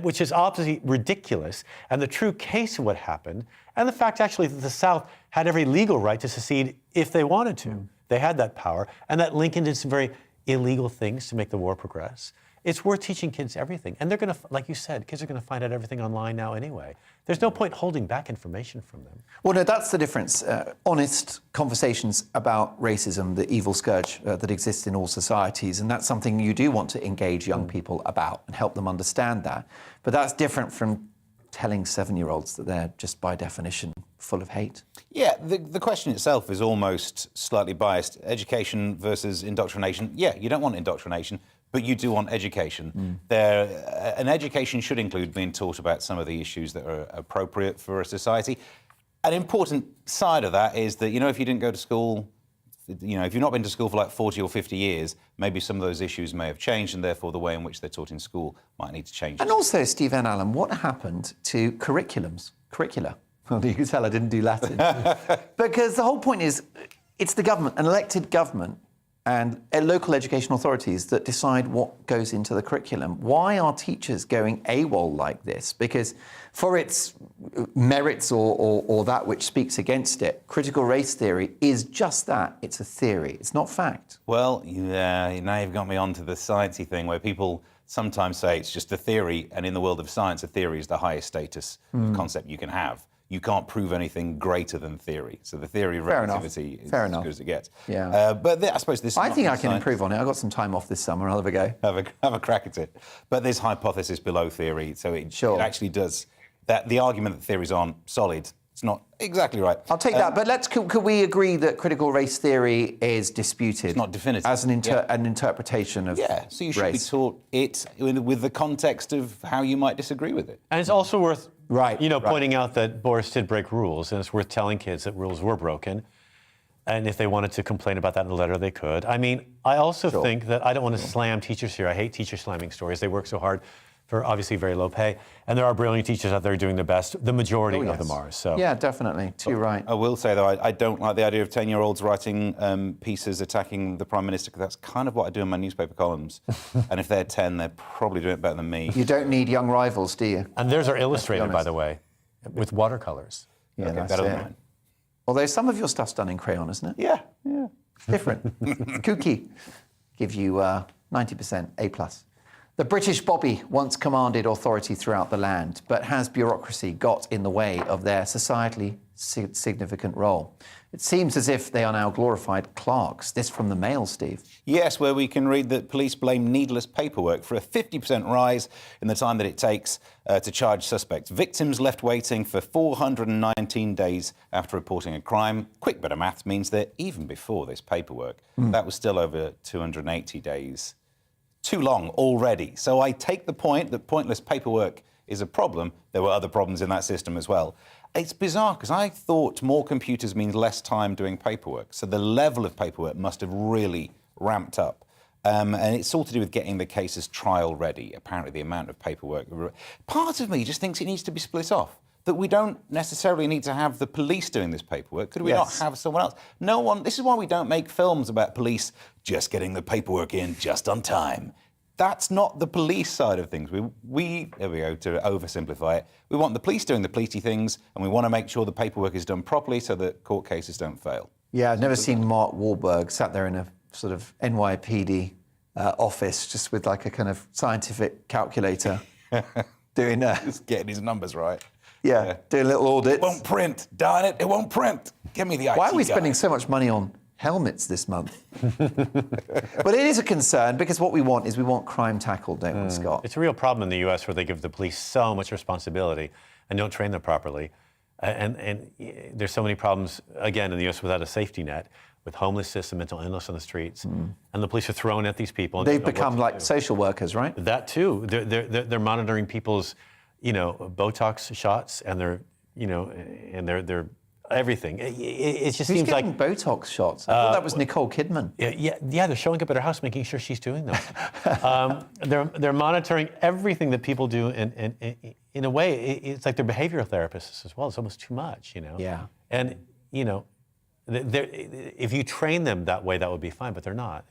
which is obviously ridiculous. And the true case of what happened, and the fact actually that the South had every legal right to secede if they wanted to. They had that power, and that Lincoln did some very illegal things to make the war progress. It's worth teaching kids everything. And they're going to, like you said, kids are going to find out everything online now anyway. There's no point holding back information from them. Well, no, that's the difference. Honest conversations about racism, the evil scourge that exists in all societies, and that's something you do want to engage young people about and help them understand that. But that's different from telling 7-year-olds that they're just by definition full of hate. Yeah, the question itself is almost slightly biased. Education versus indoctrination. Yeah, you don't want indoctrination, but you do want education. An education should include being taught about some of the issues that are appropriate for a society. An important side of that is that, if you didn't go to school, if you've not been to school for like 40 or 50 years, maybe some of those issues may have changed, and therefore the way in which they're taught in school might need to change. And also, Steve and Alan, what happened to curricula? Well, you can tell I didn't do Latin. Because the whole point is, it's the government, an elected government, and local education authorities that decide what goes into the curriculum. Why are teachers going AWOL like this? Because for its merits or that which speaks against it, critical race theory is just that. It's a theory. It's not fact. Well, yeah, now you've got me onto the sciencey thing where people sometimes say it's just a theory, and in the world of science, a theory is the highest status concept you can have. You can't prove anything greater than theory. So the theory of relativity is as good as it gets. Yeah. But I suppose this. I think I can improve on it. I've got some time off this summer. I'll have a go. Have a crack at it. But there's hypothesis below theory, so it actually does that. The argument that theories aren't solid, it's not exactly right. I'll take that. But could we agree that critical race theory is disputed? It's not definitive. As an interpretation of so you should be taught it with the context of how you might disagree with it. And it's also worth pointing out that Boris did break rules, and it's worth telling kids that rules were broken. And if they wanted to complain about that in a letter, they could. I mean, I also think that I don't want to slam teachers here. I hate teacher slamming stories. They work so hard for obviously very low pay. And there are brilliant teachers out there doing their best. The majority of them are. So yeah, definitely. Too right. I will say, though, I don't like the idea of 10-year-olds writing pieces attacking the Prime Minister, because that's kind of what I do in my newspaper columns. And if they're 10, they're probably doing it better than me. You don't need young rivals, do you? And theirs are illustrated, by the way, with watercolours. Yeah, that's better than mine. Although some of your stuff's done in crayon, isn't it? Yeah. Different. Kooky. Give you 90% A+. The British Bobby once commanded authority throughout the land, but has bureaucracy got in the way of their societally significant role? It seems as if they are now glorified clerks. This from the Mail, Steve. Yes, where we can read that police blame needless paperwork for a 50% rise in the time that it takes to charge suspects. Victims left waiting for 419 days after reporting a crime. Quick bit of maths means that even before this paperwork, that was still over 280 days. Too long already. So I take the point that pointless paperwork is a problem. There were other problems in that system as well. It's bizarre because I thought more computers means less time doing paperwork. So the level of paperwork must have really ramped up. And it's all to do with getting the cases trial ready. Apparently the amount of paperwork. Part of me just thinks it needs to be split off. That we don't necessarily need to have the police doing this paperwork. Could we not have someone else? No one. This is why we don't make films about police just getting the paperwork in just on time. That's not the police side of things. We there we go, to oversimplify it. We want the police doing the policey things, and we want to make sure the paperwork is done properly so that court cases don't fail. Yeah, I've never seen Mark Wahlberg sat there in a sort of NYPD office just with like a kind of scientific calculator doing... Just getting his numbers right. Yeah, doing a little audit. It won't print, darn it, it won't print. Give me the IT Why are we guy. spending so much money on helmets this month? But it is a concern because what we want is crime tackled, don't we, Scott? It's a real problem in the US where they give the police so much responsibility and don't train them properly. And there's so many problems, again, in the US without a safety net, with homelessness and mental illness on the streets. And the police are thrown at these people. They've become like social workers, right? That too. They're monitoring people's, Botox shots and their, and their everything. It just seems like Botox shots. I thought that was Nicole Kidman. Yeah. They're showing up at her house, making sure she's doing them. They're monitoring everything that people do, and in a way, it's like they're behavioral therapists as well. It's almost too much, Yeah. And if you train them that way, that would be fine, but they're not.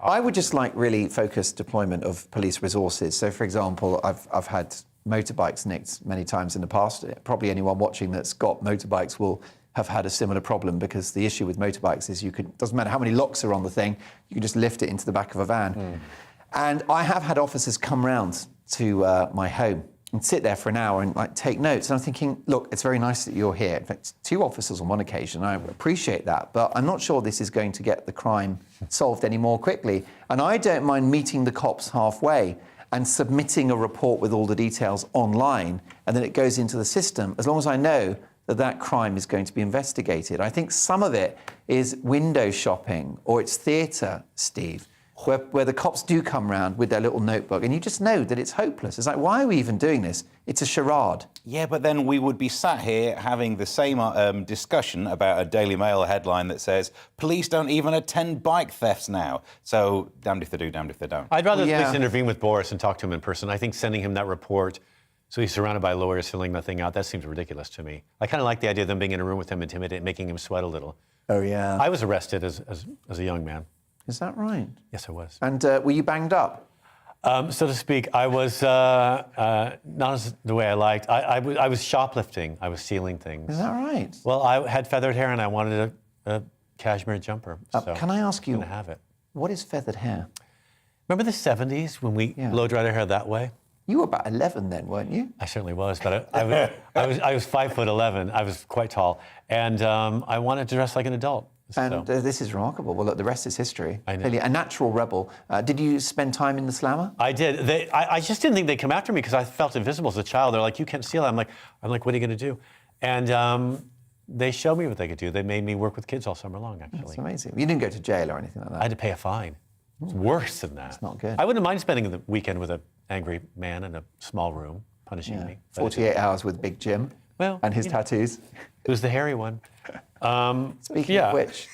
I would just like really focused deployment of police resources. So, for example, I've had motorbikes nicked many times in the past. Probably anyone watching that's got motorbikes will have had a similar problem, because the issue with motorbikes is doesn't matter how many locks are on the thing, you can just lift it into the back of a van. And I have had officers come round to my home and sit there for an hour and take notes. And I'm thinking, look, it's very nice that you're here. In fact, 2 officers on one occasion, I appreciate that, but I'm not sure this is going to get the crime solved any more quickly. And I don't mind meeting the cops halfway and submitting a report with all the details online, and then it goes into the system, as long as I know that crime is going to be investigated. I think some of it is window shopping, or it's theatre, Steve, where the cops do come round with their little notebook, and you just know that it's hopeless. It's like, why are we even doing this? It's a charade. Yeah, but then we would be sat here having the same discussion about a Daily Mail headline that says, police don't even attend bike thefts now. So, damned if they do, damned if they don't. I'd rather the police intervene with Boris and talk to him in person. I think sending him that report so he's surrounded by lawyers filling nothing out, that seems ridiculous to me. I kind of like the idea of them being in a room with him, intimidating, making him sweat a little. Oh, yeah. I was arrested as a young man. Is that right? Yes, I was. And were you banged up? So to speak, I was not as the way I liked. I was shoplifting. I was stealing things. Is that right? Well, I had feathered hair and I wanted a cashmere jumper. So can I ask you, I'm gonna have it. What is feathered hair? Remember the 70s when we blow-dried our hair that way? You were about 11 then, weren't you? I certainly was, but I was 5'11". I was quite tall, and I wanted to dress like an adult. And this is remarkable. Well, look, the rest is history. I know. Clearly, a natural rebel. Did you spend time in the slammer? I did. I just didn't think they'd come after me because I felt invisible as a child. They're like, you can't steal. I'm like, what are you going to do? And they showed me what they could do. They made me work with kids all summer long, actually. That's amazing. You didn't go to jail or anything like that? I had to pay a fine. It's worse than that. It's not good. I wouldn't mind spending the weekend with an angry man in a small room, punishing me. 48 hours with Big Jim and his tattoos. It was the hairy one. Speaking of which.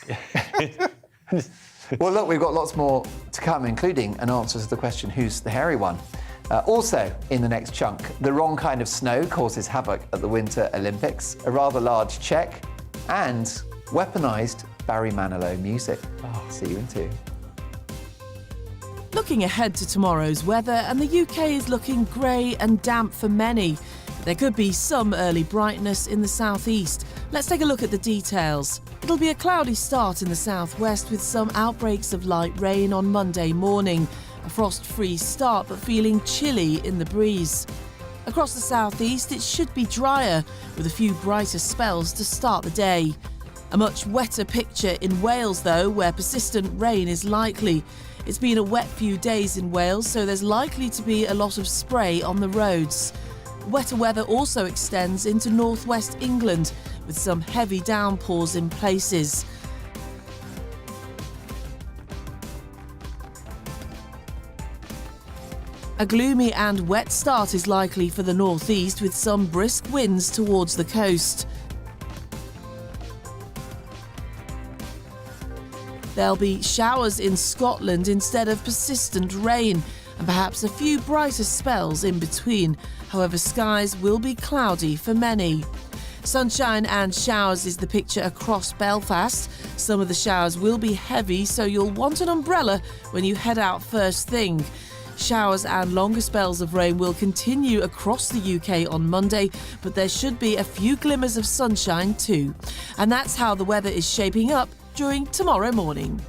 Well, look, we've got lots more to come, including an answer to the question, who's the hairy one? Also, in the next chunk, the wrong kind of snow causes havoc at the Winter Olympics, a rather large check, and weaponised Barry Manilow music. See you in 2. Looking ahead to tomorrow's weather, and the UK is looking grey and damp for many. There could be some early brightness in the southeast. Let's take a look at the details. It'll be a cloudy start in the southwest with some outbreaks of light rain on Monday morning. A frost-free start, but feeling chilly in the breeze. Across the southeast, it should be drier, with a few brighter spells to start the day. A much wetter picture in Wales, though, where persistent rain is likely. It's been a wet few days in Wales, so there's likely to be a lot of spray on the roads. Wetter weather also extends into northwest England, with some heavy downpours in places. A gloomy and wet start is likely for the northeast, with some brisk winds towards the coast. There'll be showers in Scotland instead of persistent rain, and perhaps a few brighter spells in between. However, skies will be cloudy for many. Sunshine and showers is the picture across Belfast. Some of the showers will be heavy, so you'll want an umbrella when you head out first thing. Showers and longer spells of rain will continue across the UK on Monday, but there should be a few glimmers of sunshine too. And that's how the weather is shaping up during tomorrow morning.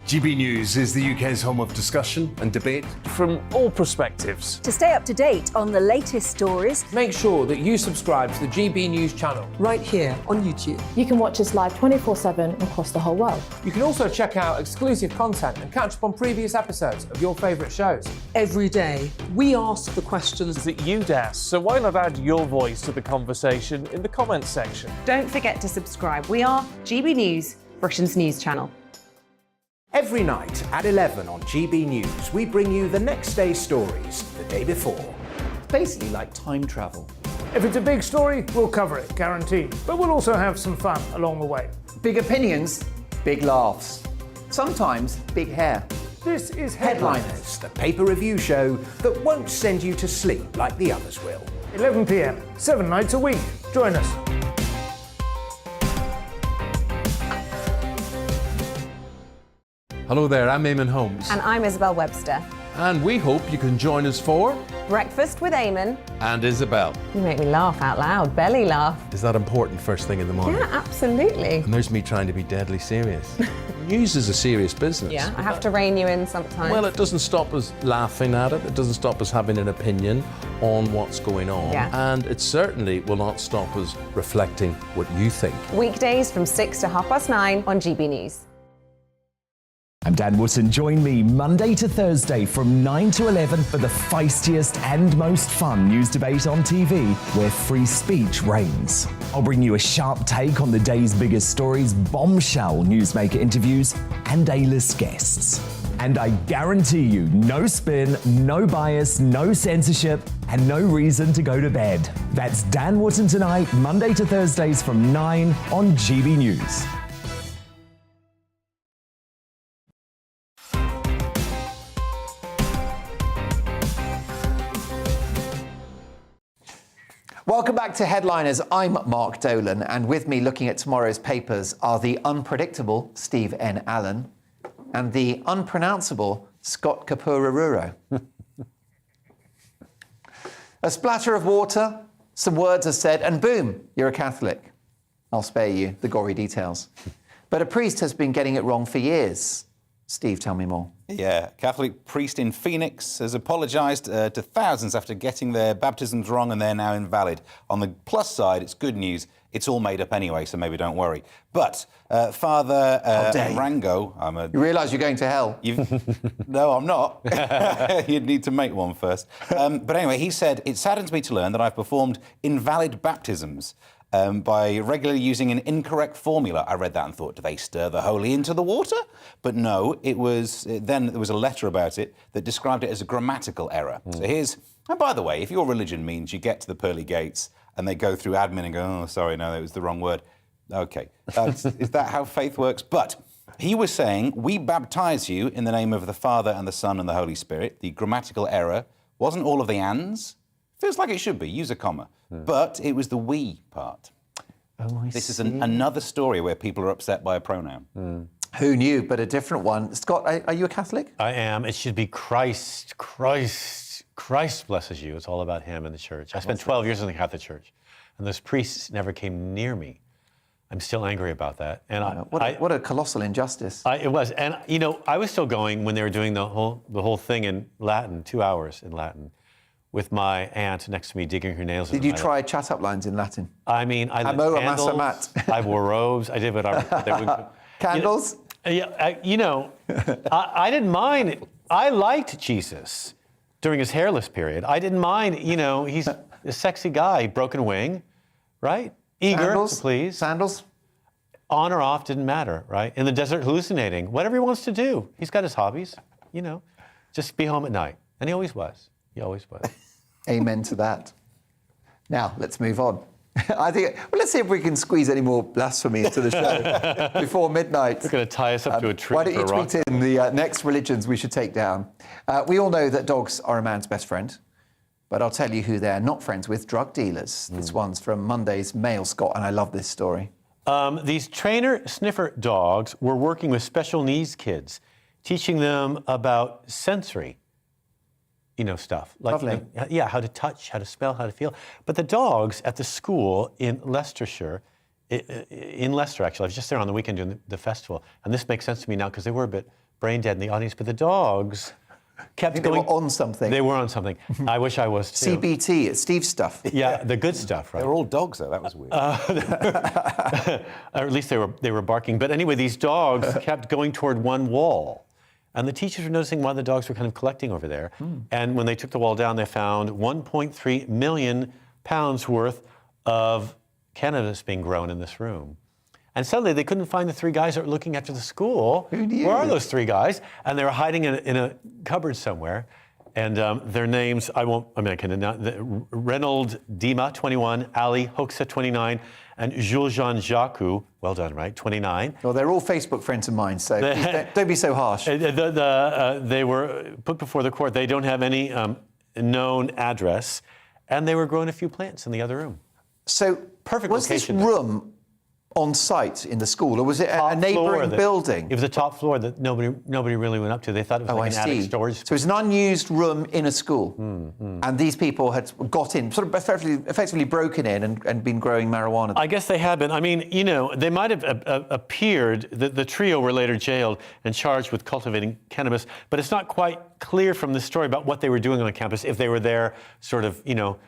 GB News is the UK's home of discussion and debate from all perspectives. To stay up to date on the latest stories, make sure that you subscribe to the GB News channel right here on YouTube. You can watch us live 24/7 across the whole world. You can also check out exclusive content and catch up on previous episodes of your favourite shows. Every day, we ask the questions that you'd ask, so why not add your voice to the conversation in the comments section? Don't forget to subscribe. We are GB News, Britain's news channel. Every night at 11 on GB News, we bring you the next day's stories the day before. It's basically like time travel. If it's a big story, we'll cover it, guaranteed. But we'll also have some fun along the way. Big opinions, big laughs. Sometimes big hair. This is Headliners, the paper review show that won't send you to sleep like the others will. 11 p.m, 7 nights a week. Join us. Hello there, I'm Eamon Holmes. And I'm Isabel Webster. And we hope you can join us for Breakfast with Eamon and Isabel. You make me laugh out loud, belly laugh. Is that important first thing in the morning? Yeah, absolutely. And there's me trying to be deadly serious. News is a serious business. Yeah, I have to rein you in sometimes. Well, it doesn't stop us laughing at it. It doesn't stop us having an opinion on what's going on. Yeah. And it certainly will not stop us reflecting what you think. Weekdays from 6 to 9:30 on GB News. I'm Dan Wootton. Join me Monday to Thursday from 9 to 11 for the feistiest and most fun news debate on TV, where free speech reigns. I'll bring you a sharp take on the day's biggest stories, bombshell newsmaker interviews, and A-list guests. And I guarantee you, no spin, no bias, no censorship, and no reason to go to bed. That's Dan Wootton Tonight, Monday to Thursdays from 9 on GB News. Welcome back to Headliners. I'm Mark Dolan, and with me looking at tomorrow's papers are the unpredictable Steve N. Allen and the unpronounceable Scott Kapuraruro. A splatter of water, some words are said, and boom, you're a Catholic. I'll spare you the gory details. But a priest has been getting it wrong for years. Steve, tell me more. Yeah, Catholic priest in Phoenix has apologised to thousands after getting their baptisms wrong, and they're now invalid. On the plus side, it's good news. It's all made up anyway, so maybe don't worry. But Father Rango... You realise you're going to hell? No, I'm not. You'd need to make one first. But anyway, he said, "It saddens me to learn that I've performed invalid baptisms by regularly using an incorrect formula." I read that and thought, do they stir the holy into the water? But no, then there was a letter about it that described it as a grammatical error. So here's, and by the way, if your religion means you get to the pearly gates and they go through admin and go, oh, sorry, no, that was the wrong word. Okay, is that how faith works? But he was saying, we baptize you in the name of the Father and the Son and the Holy Spirit. The grammatical error wasn't all of the ands. Feels like it should be, use a comma. But it was the we part. Oh, I This see. is another story where people are upset by a pronoun. Who knew, but a different one. Scott, are you a Catholic? I am. It should be Christ. Christ blesses you. It's all about him and the church. I spent 12 years in the Catholic Church. and those priests never came near me. I'm still angry about that. And what a colossal injustice. It was. And, you know, I was still going when they were doing the whole thing in Latin, 2 hours in Latin, with my aunt next to me digging her nails. Did you try chat-up lines in Latin? I mean, I lit Amo candles, amasamat. I wore robes, I did whatever. Candles? You know, I didn't mind it. I liked Jesus during his hairless period. I didn't mind, you know, he's a sexy guy, broken wing, right? Eager Sandals? to please. Sandals? On or off, didn't matter, right? In the desert, hallucinating, whatever he wants to do. He's got his hobbies, you know, just be home at night. And he always was. He always was. Amen to that. Now, let's move on. I think, well, let's see if we can squeeze any more blasphemy into the show before midnight. They're going to tie us up to a tree. Why don't you for a tweet in the next religions we should take down? We all know that dogs are a man's best friend, but I'll tell you who they're not friends with, drug dealers. This one's from Monday's Mail, Scott, and I love this story. These trainer sniffer dogs were working with special needs kids, teaching them about sensory, you know, stuff. Like, Lovely. Yeah, how to touch, how to smell, how to feel. But the dogs at the school in Leicestershire, in Leicester, actually, I was just there on the weekend doing the festival, and this makes sense to me now because they were a bit brain dead in the audience, but the dogs kept going. They were on something. They were on something. I wish I was too. CBT, it's Steve's stuff. Yeah, the good stuff, right? They were all dogs, though. That was weird. Or at least they were barking. But anyway, these dogs kept going toward one wall. And the teachers were noticing why the dogs were kind of collecting over there. And when they took the wall down, they found 1.3 million pounds worth of cannabis being grown in this room. And suddenly they couldn't find the three guys that were looking after the school. Who knew? Where are those three guys? And they were hiding in a cupboard somewhere. And their names, I can announce, Reynold Dima, 21, Ali Hoxa, 29, and Jules-Jean Jacques, well done, right, 29. Well, they're all Facebook friends of mine, so please don't be so harsh. They were put before the court. They don't have any known address, and they were growing a few plants in the other room. So, perfect was location. this room on site in the school, or was it a neighbouring building? It was a top floor that nobody really went up to. They thought it was like an attic storage. So it's an unused room in a school, and these people had got in, sort of effectively broken in and been growing marijuana. I guess they had been. I mean, you know, they might have appeared. The trio were later jailed and charged with cultivating cannabis, but it's not quite clear from the story about what they were doing on campus, if they were there sort of, you know,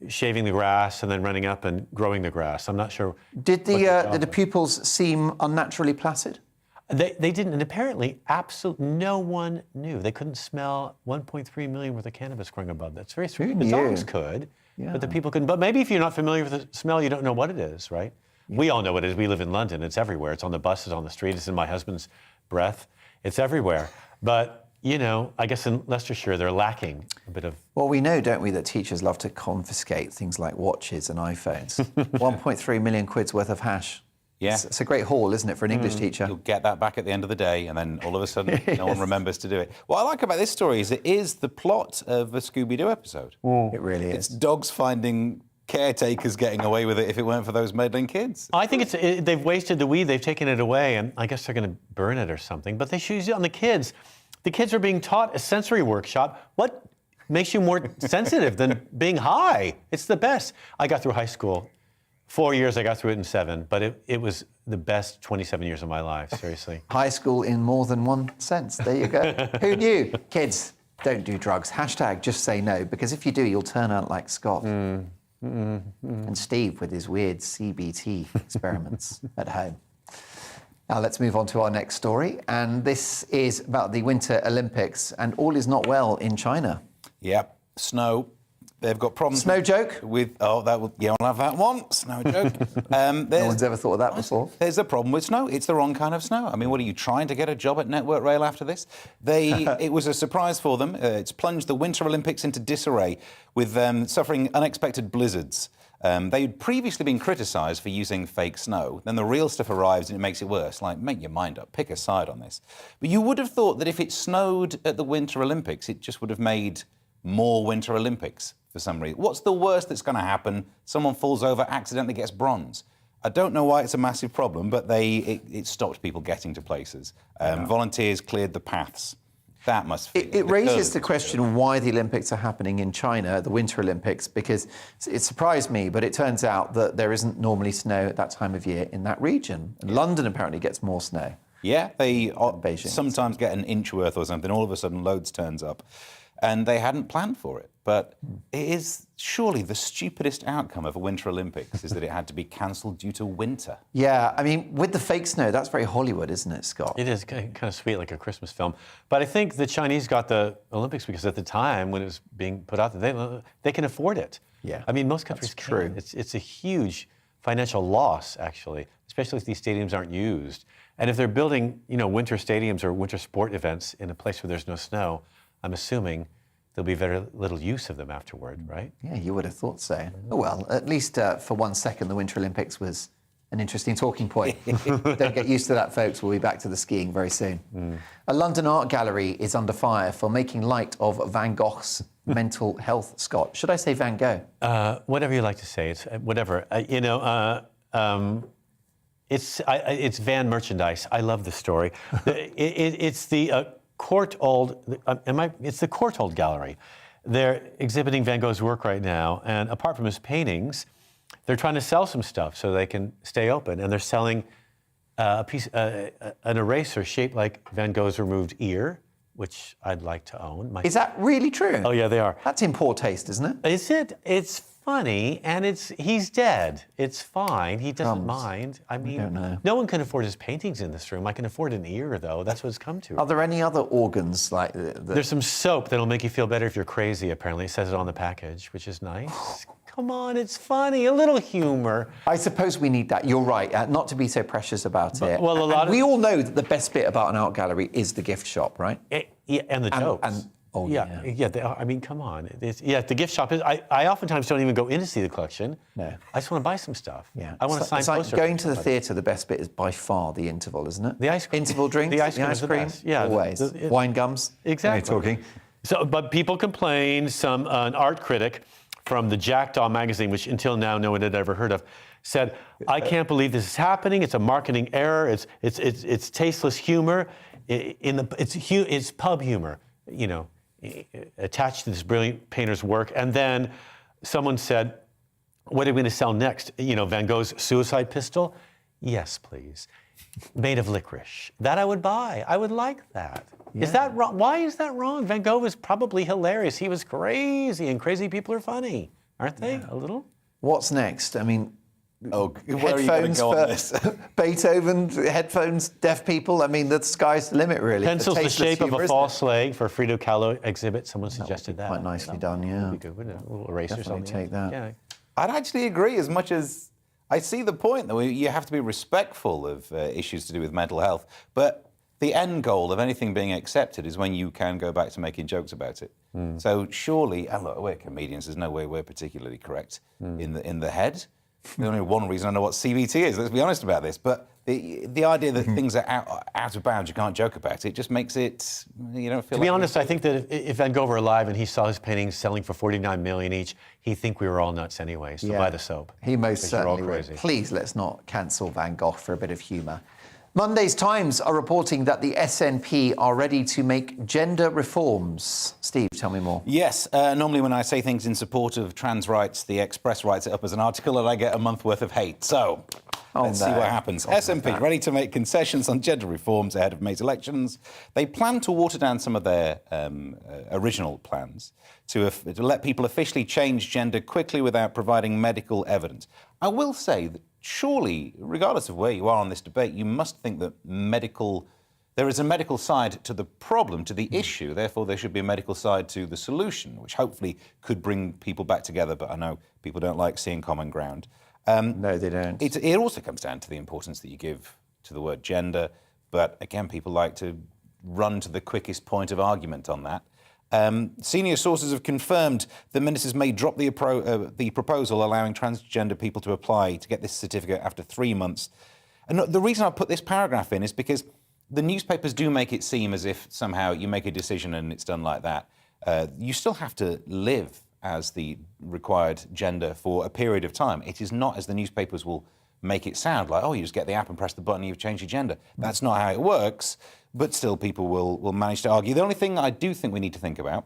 shaving the grass and then running up and growing the grass. I'm not sure. Did the pupils seem unnaturally placid? They didn't, and apparently absolutely no one knew. They couldn't smell 1.3 million worth of cannabis growing above. That's very strange. The dogs could, but the people couldn't. But maybe if you're not familiar with the smell, you don't know what it is, right? Yeah. We all know what it is. We live in London. It's everywhere. It's on the buses, on the street. It's in my husband's breath. It's everywhere. But you know, I guess in Leicestershire, they're lacking a bit of... Well, we know, don't we, that teachers love to confiscate things like watches and iPhones. 1.3 million quid's worth of hash. Yeah. It's a great haul, isn't it, for an English teacher? You'll get that back at the end of the day, and then all of a sudden, no one remembers to do it. What I like about this story is it is the plot of a Scooby-Doo episode. It really is. It's dogs finding caretakers getting away with it if it weren't for those meddling kids. I think they've wasted the weed, they've taken it away, and I guess they're going to burn it or something. But they should use it on the kids. The kids are being taught a sensory workshop. What makes you more sensitive than being high? It's the best. I got through high school. 4 years, I got through it in 7, but it was the best 27 years of my life, seriously. High school in more than one sense. There you go. Who knew? Kids, don't do drugs. # just say no, because if you do, you'll turn out like Scott. And Steve with his weird CBT experiments at home. Now let's move on to our next story, and this is about the Winter Olympics, and all is not well in China. Yep, snow. They've got problems. Snow joke? I'll have that one. Snow joke. No one's ever thought of that before. There's a problem with snow. It's the wrong kind of snow. I mean, what are you trying to get a job at Network Rail after this? It was a surprise for them. It's plunged the Winter Olympics into disarray with suffering unexpected blizzards. They'd previously been criticised for using fake snow. Then the real stuff arrives and it makes it worse. Like, make your mind up, pick a side on this. But you would have thought that if it snowed at the Winter Olympics, it just would have made more Winter Olympics for some reason. What's the worst that's going to happen? Someone falls over, accidentally gets bronze. I don't know why it's a massive problem, but it stopped people getting to places. Volunteers cleared the paths. That must feel It raises the question why the Olympics are happening in China, the Winter Olympics, because it surprised me, but it turns out that there isn't normally snow at that time of year in that region. And London apparently gets more snow. Yeah, they sometimes get an inch worth or something. All of a sudden, loads turns up. And they hadn't planned for it. But it is surely the stupidest outcome of a Winter Olympics is that it had to be cancelled due to winter. Yeah, I mean, with the fake snow, that's very Hollywood, isn't it, Scott? It is kind of sweet, like a Christmas film. But I think the Chinese got the Olympics because at the time when it was being put out there, they can afford it. Yeah, I mean, most countries can. It's a huge financial loss, actually, especially if these stadiums aren't used. And if they're building, winter stadiums or winter sport events in a place where there's no snow, I'm assuming there'll be very little use of them afterward, right? Yeah, you would have thought so. Oh, well, at least for 1 second, the Winter Olympics was an interesting talking point. Don't get used to that, folks. We'll be back to the skiing very soon. A London art gallery is under fire for making light of Van Gogh's mental health, Scott. Should I say Van Gogh? Whatever you like to say. It's whatever. It's Van merchandise. I love the story. It's the It's the Courtauld Gallery. They're exhibiting Van Gogh's work right now, and apart from his paintings, they're trying to sell some stuff so they can stay open. And they're selling an eraser shaped like Van Gogh's removed ear, which I'd like to own. Is that really true? Oh yeah, they are. That's in poor taste, isn't it? Is it? It's funny, and he's dead. It's fine. He doesn't mind. I mean, no one can afford his paintings in this room. I can afford an ear, though. That's what it's come to. Are there any other organs like There's some soap that'll make you feel better if you're crazy, apparently. It says it on the package, which is nice. Come on, it's funny. A little humor. I suppose we need that. You're right. Not to be so precious about it. Well, we all know that the best bit about an art gallery is the gift shop, right? Yeah, and the jokes. They are. I mean, come on. The gift shop is. I oftentimes don't even go in to see the collection. No. I just want to buy some stuff. Yeah. I want to sign posters. posters. Like going to the theatre, the best bit is by far the interval, isn't it? The ice cream. Interval drinks. The ice cream. Is the best. Yeah. Always. Wine gums. Exactly. Talking. So, but people complain. An art critic from the Jackdaw magazine, which until now no one had ever heard of, said, "I can't believe this is happening. It's a marketing error. It's tasteless humor. It's pub humor. Attached to this brilliant painter's work." And then someone said, "What are we going to sell next? Van Gogh's suicide pistol?" "Yes, please. Made of licorice. That I would buy. I would like that." Yeah. Is that wrong? Why is that wrong? Van Gogh was probably hilarious. He was crazy, and crazy people are funny, aren't they? Yeah. A little? What's next? I mean, where are you going to go on this? Beethoven, headphones, deaf people. I mean, the sky's the limit, really. Pencils the shape of a false leg for Frida Kahlo exhibit. Someone suggested that. Quite nicely done, yeah. Would be good, wouldn't it? A little eraser or something. Take that. Yeah. I'd actually agree, as much as I see the point, though. You have to be respectful of issues to do with mental health. But the end goal of anything being accepted is when you can go back to making jokes about it. So surely, and look, we're comedians, there's no way we're particularly correct in the head. There's only one reason I know what CBT is, let's be honest about this. But the idea that things are out of bounds, you can't joke about it, just makes it, feel To be honest, I think that if Van Gogh were alive and he saw his paintings selling for $49 million each, he'd think we were all nuts anyway, so buy the soap. He most certainly would. Please, let's not cancel Van Gogh for a bit of humour. Monday's Times are reporting that the SNP are ready to make gender reforms. Steve, tell me more. Yes, normally when I say things in support of trans rights, the Express writes it up as an article and I get a month worth of hate. So, let's see what happens. SNP ready to make concessions on gender reforms ahead of May's elections. They plan to water down some of their original plans to let people officially change gender quickly without providing medical evidence. I will say that surely, regardless of where you are on this debate, you must think that there is a medical side to the problem, to the issue. Therefore, there should be a medical side to the solution, which hopefully could bring people back together. But I know people don't like seeing common ground. No, they don't. It also comes down to the importance that you give to the word gender. But again, people like to run to the quickest point of argument on that. Senior sources have confirmed the ministers may drop the proposal allowing transgender people to apply to get this certificate after 3 months. And the reason I put this paragraph in is because the newspapers do make it seem as if somehow you make a decision and it's done like that. You still have to live as the required gender for a period of time. It is not, as the newspapers will make it sound like, oh, you just get the app and press the button and you've changed your gender. That's not how it works. but still people will manage to argue. The only thing I do think we need to think about,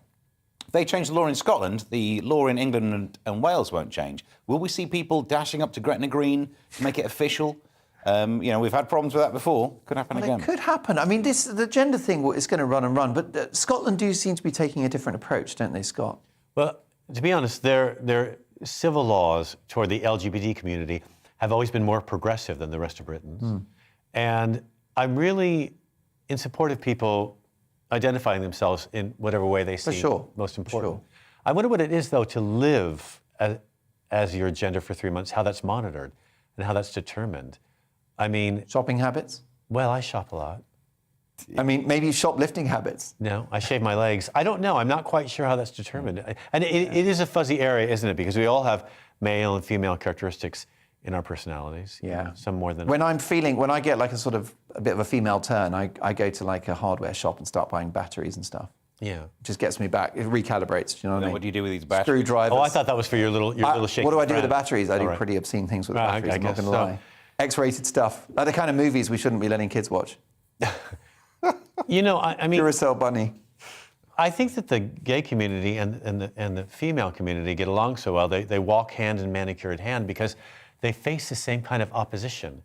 if they change the law in Scotland, the law in England and Wales won't change. Will we see people dashing up to Gretna Green to make it official? We've had problems with that before. Could happen again. It could happen. I mean, the gender thing is going to run and run, but Scotland do seem to be taking a different approach, don't they, Scott? Well, to be honest, their civil laws toward the LGBT community have always been more progressive than the rest of Britain's. And I'm really in support of people identifying themselves in whatever way they see most important. I wonder what it is, though, to live as your gender for 3 months, how that's monitored and how that's determined. I mean... Shopping habits? Well, I shop a lot. I mean, maybe shoplifting habits? No, I shave my legs. I don't know. I'm not quite sure how that's determined. And it is a fuzzy area, isn't it? Because we all have male and female characteristics in our personalities. Yeah. Some more than... When I get like a bit of a female turn, I go to like a hardware shop and start buying batteries and stuff. Yeah. It just gets me back. It recalibrates, do you know what I mean? What do you do with these batteries? Screwdrivers. Oh, I thought that was for your little shaky What do I do with the friend. batteries? I do Right. pretty obscene things with Right, batteries, I I'm not guess going to so. lie. X-rated stuff. Like the kind of movies we shouldn't be letting kids watch. I mean... Duracell Bunny. I think that the gay community and the female community get along so well. They walk hand in manicured hand because they face the same kind of opposition.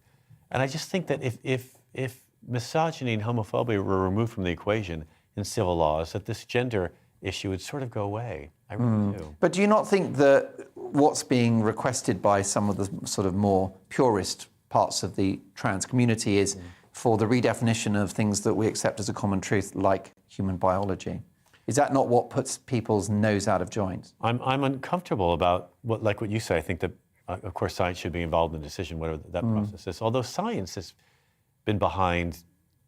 And I just think that if misogyny and homophobia were removed from the equation in civil laws, that this gender issue would sort of go away. I really do. But do you not think that what's being requested by some of the sort of more purist parts of the trans community is for the redefinition of things that we accept as a common truth, like human biology? Is that not what puts people's nose out of joint? I'm uncomfortable about what you say. I think that, of course, science should be involved in the decision, whatever that process is. Although science has been behind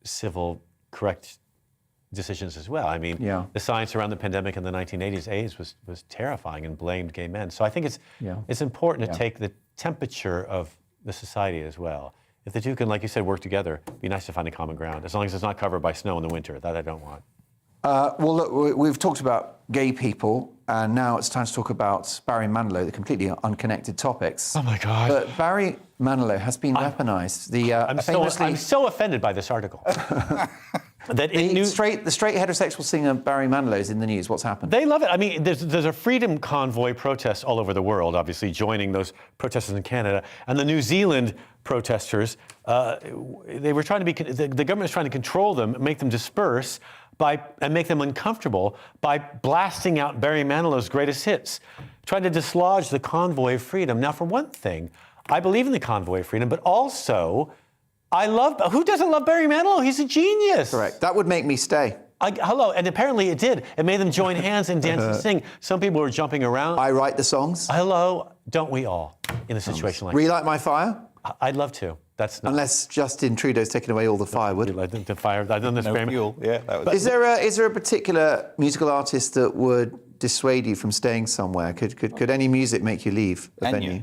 civil correct decisions as well. I mean, the science around the pandemic in the 1980s, AIDS was terrifying and blamed gay men. So I think it's important to take the temperature of the society as well. If the two can, like you said, work together, it'd be nice to find a common ground, as long as it's not covered by snow in the winter. That I don't want. Well, look, we've talked about gay people, and now it's time to talk about Barry Manilow, the completely unconnected topics. Oh, my God. But Barry Manilow has been weaponised. I'm so offended by this article. The straight heterosexual singer Barry Manilow is in the news. What's happened? They love it. I mean, there's a freedom convoy protest all over the world, obviously, joining those protesters in Canada. And the New Zealand protesters, they were trying to the government is trying to control them, make them disperse, and make them uncomfortable by blasting out Barry Manilow's greatest hits, trying to dislodge the convoy of freedom. Now, for one thing, I believe in the convoy of freedom, but also, who doesn't love Barry Manilow? He's a genius. Correct. That would make me stay. Hello, and apparently it did. It made them join hands and dance and sing. Some people were jumping around. I write the songs. Hello, don't we all in a situation like that? Relight my fire? I'd love to. That's not... Unless Justin Trudeau's taking away all the firewood. The fire. I've done this. No fuel. Yeah, that was... Is there a particular musical artist that would dissuade you from staying somewhere? Could any music make you leave a venue?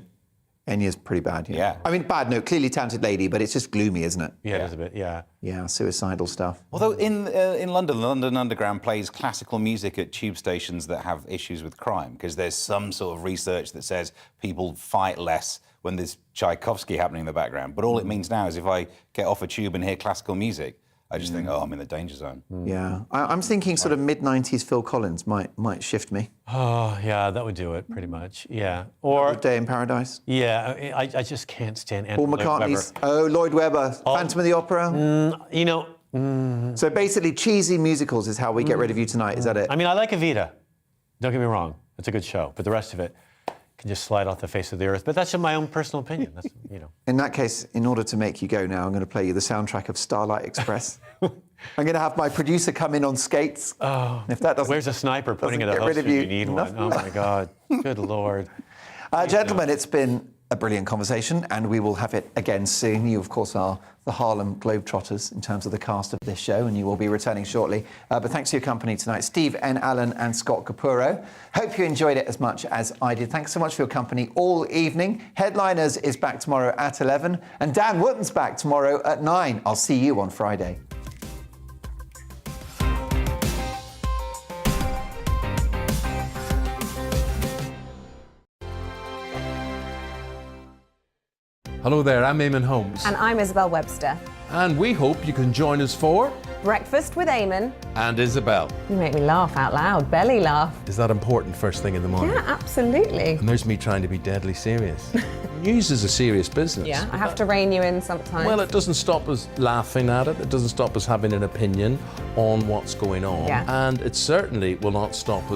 Enya's pretty bad, yeah. I mean, bad, no, clearly talented lady, but it's just gloomy, isn't it? Yeah, it is a bit, yeah. Yeah, suicidal stuff. Although in London, the London Underground plays classical music at tube stations that have issues with crime, because there's some sort of research that says people fight less when there's Tchaikovsky happening in the background. But all it means now is if I get off a tube and hear classical music, I just think, oh, I'm in the danger zone. Yeah, I'm thinking sort of mid-90s Phil Collins might shift me. Oh, yeah, that would do it, pretty much, yeah. Or Day in Paradise. Yeah, I just can't stand Paul McCartney's, Lloyd Webber, Phantom of the Opera. So basically, cheesy musicals is how we get rid of you tonight, is that it? I mean, I like Evita. Don't get me wrong, it's a good show, but the rest of it can just slide off the face of the earth. But that's just my own personal opinion. That's, In that case, in order to make you go now, I'm going to play you the soundtrack of Starlight Express. I'm going to have my producer come in on skates. Oh, if that doesn't, where's a sniper pointing at a host if you need one? Oh my God, good Lord. Gentlemen, it's been a brilliant conversation, and we will have it again soon. You, of course, are the Harlem Globetrotters in terms of the cast of this show, and you will be returning shortly. But thanks for your company tonight, Steve N. Allen and Scott Capurro. Hope you enjoyed it as much as I did. Thanks so much for your company all evening. Headliners is back tomorrow at 11, and Dan Wootton's back tomorrow at 9. I'll see you on Friday. Hello there, I'm Eamon Holmes. And I'm Isabel Webster. And we hope you can join us for Breakfast with Eamon. And Isabel. You make me laugh out loud, belly laugh. Is that important first thing in the morning? Yeah, absolutely. And there's me trying to be deadly serious. News is a serious business. Yeah, I have to rein you in sometimes. Well, it doesn't stop us laughing at it. It doesn't stop us having an opinion on what's going on. Yeah. And it certainly will not stop us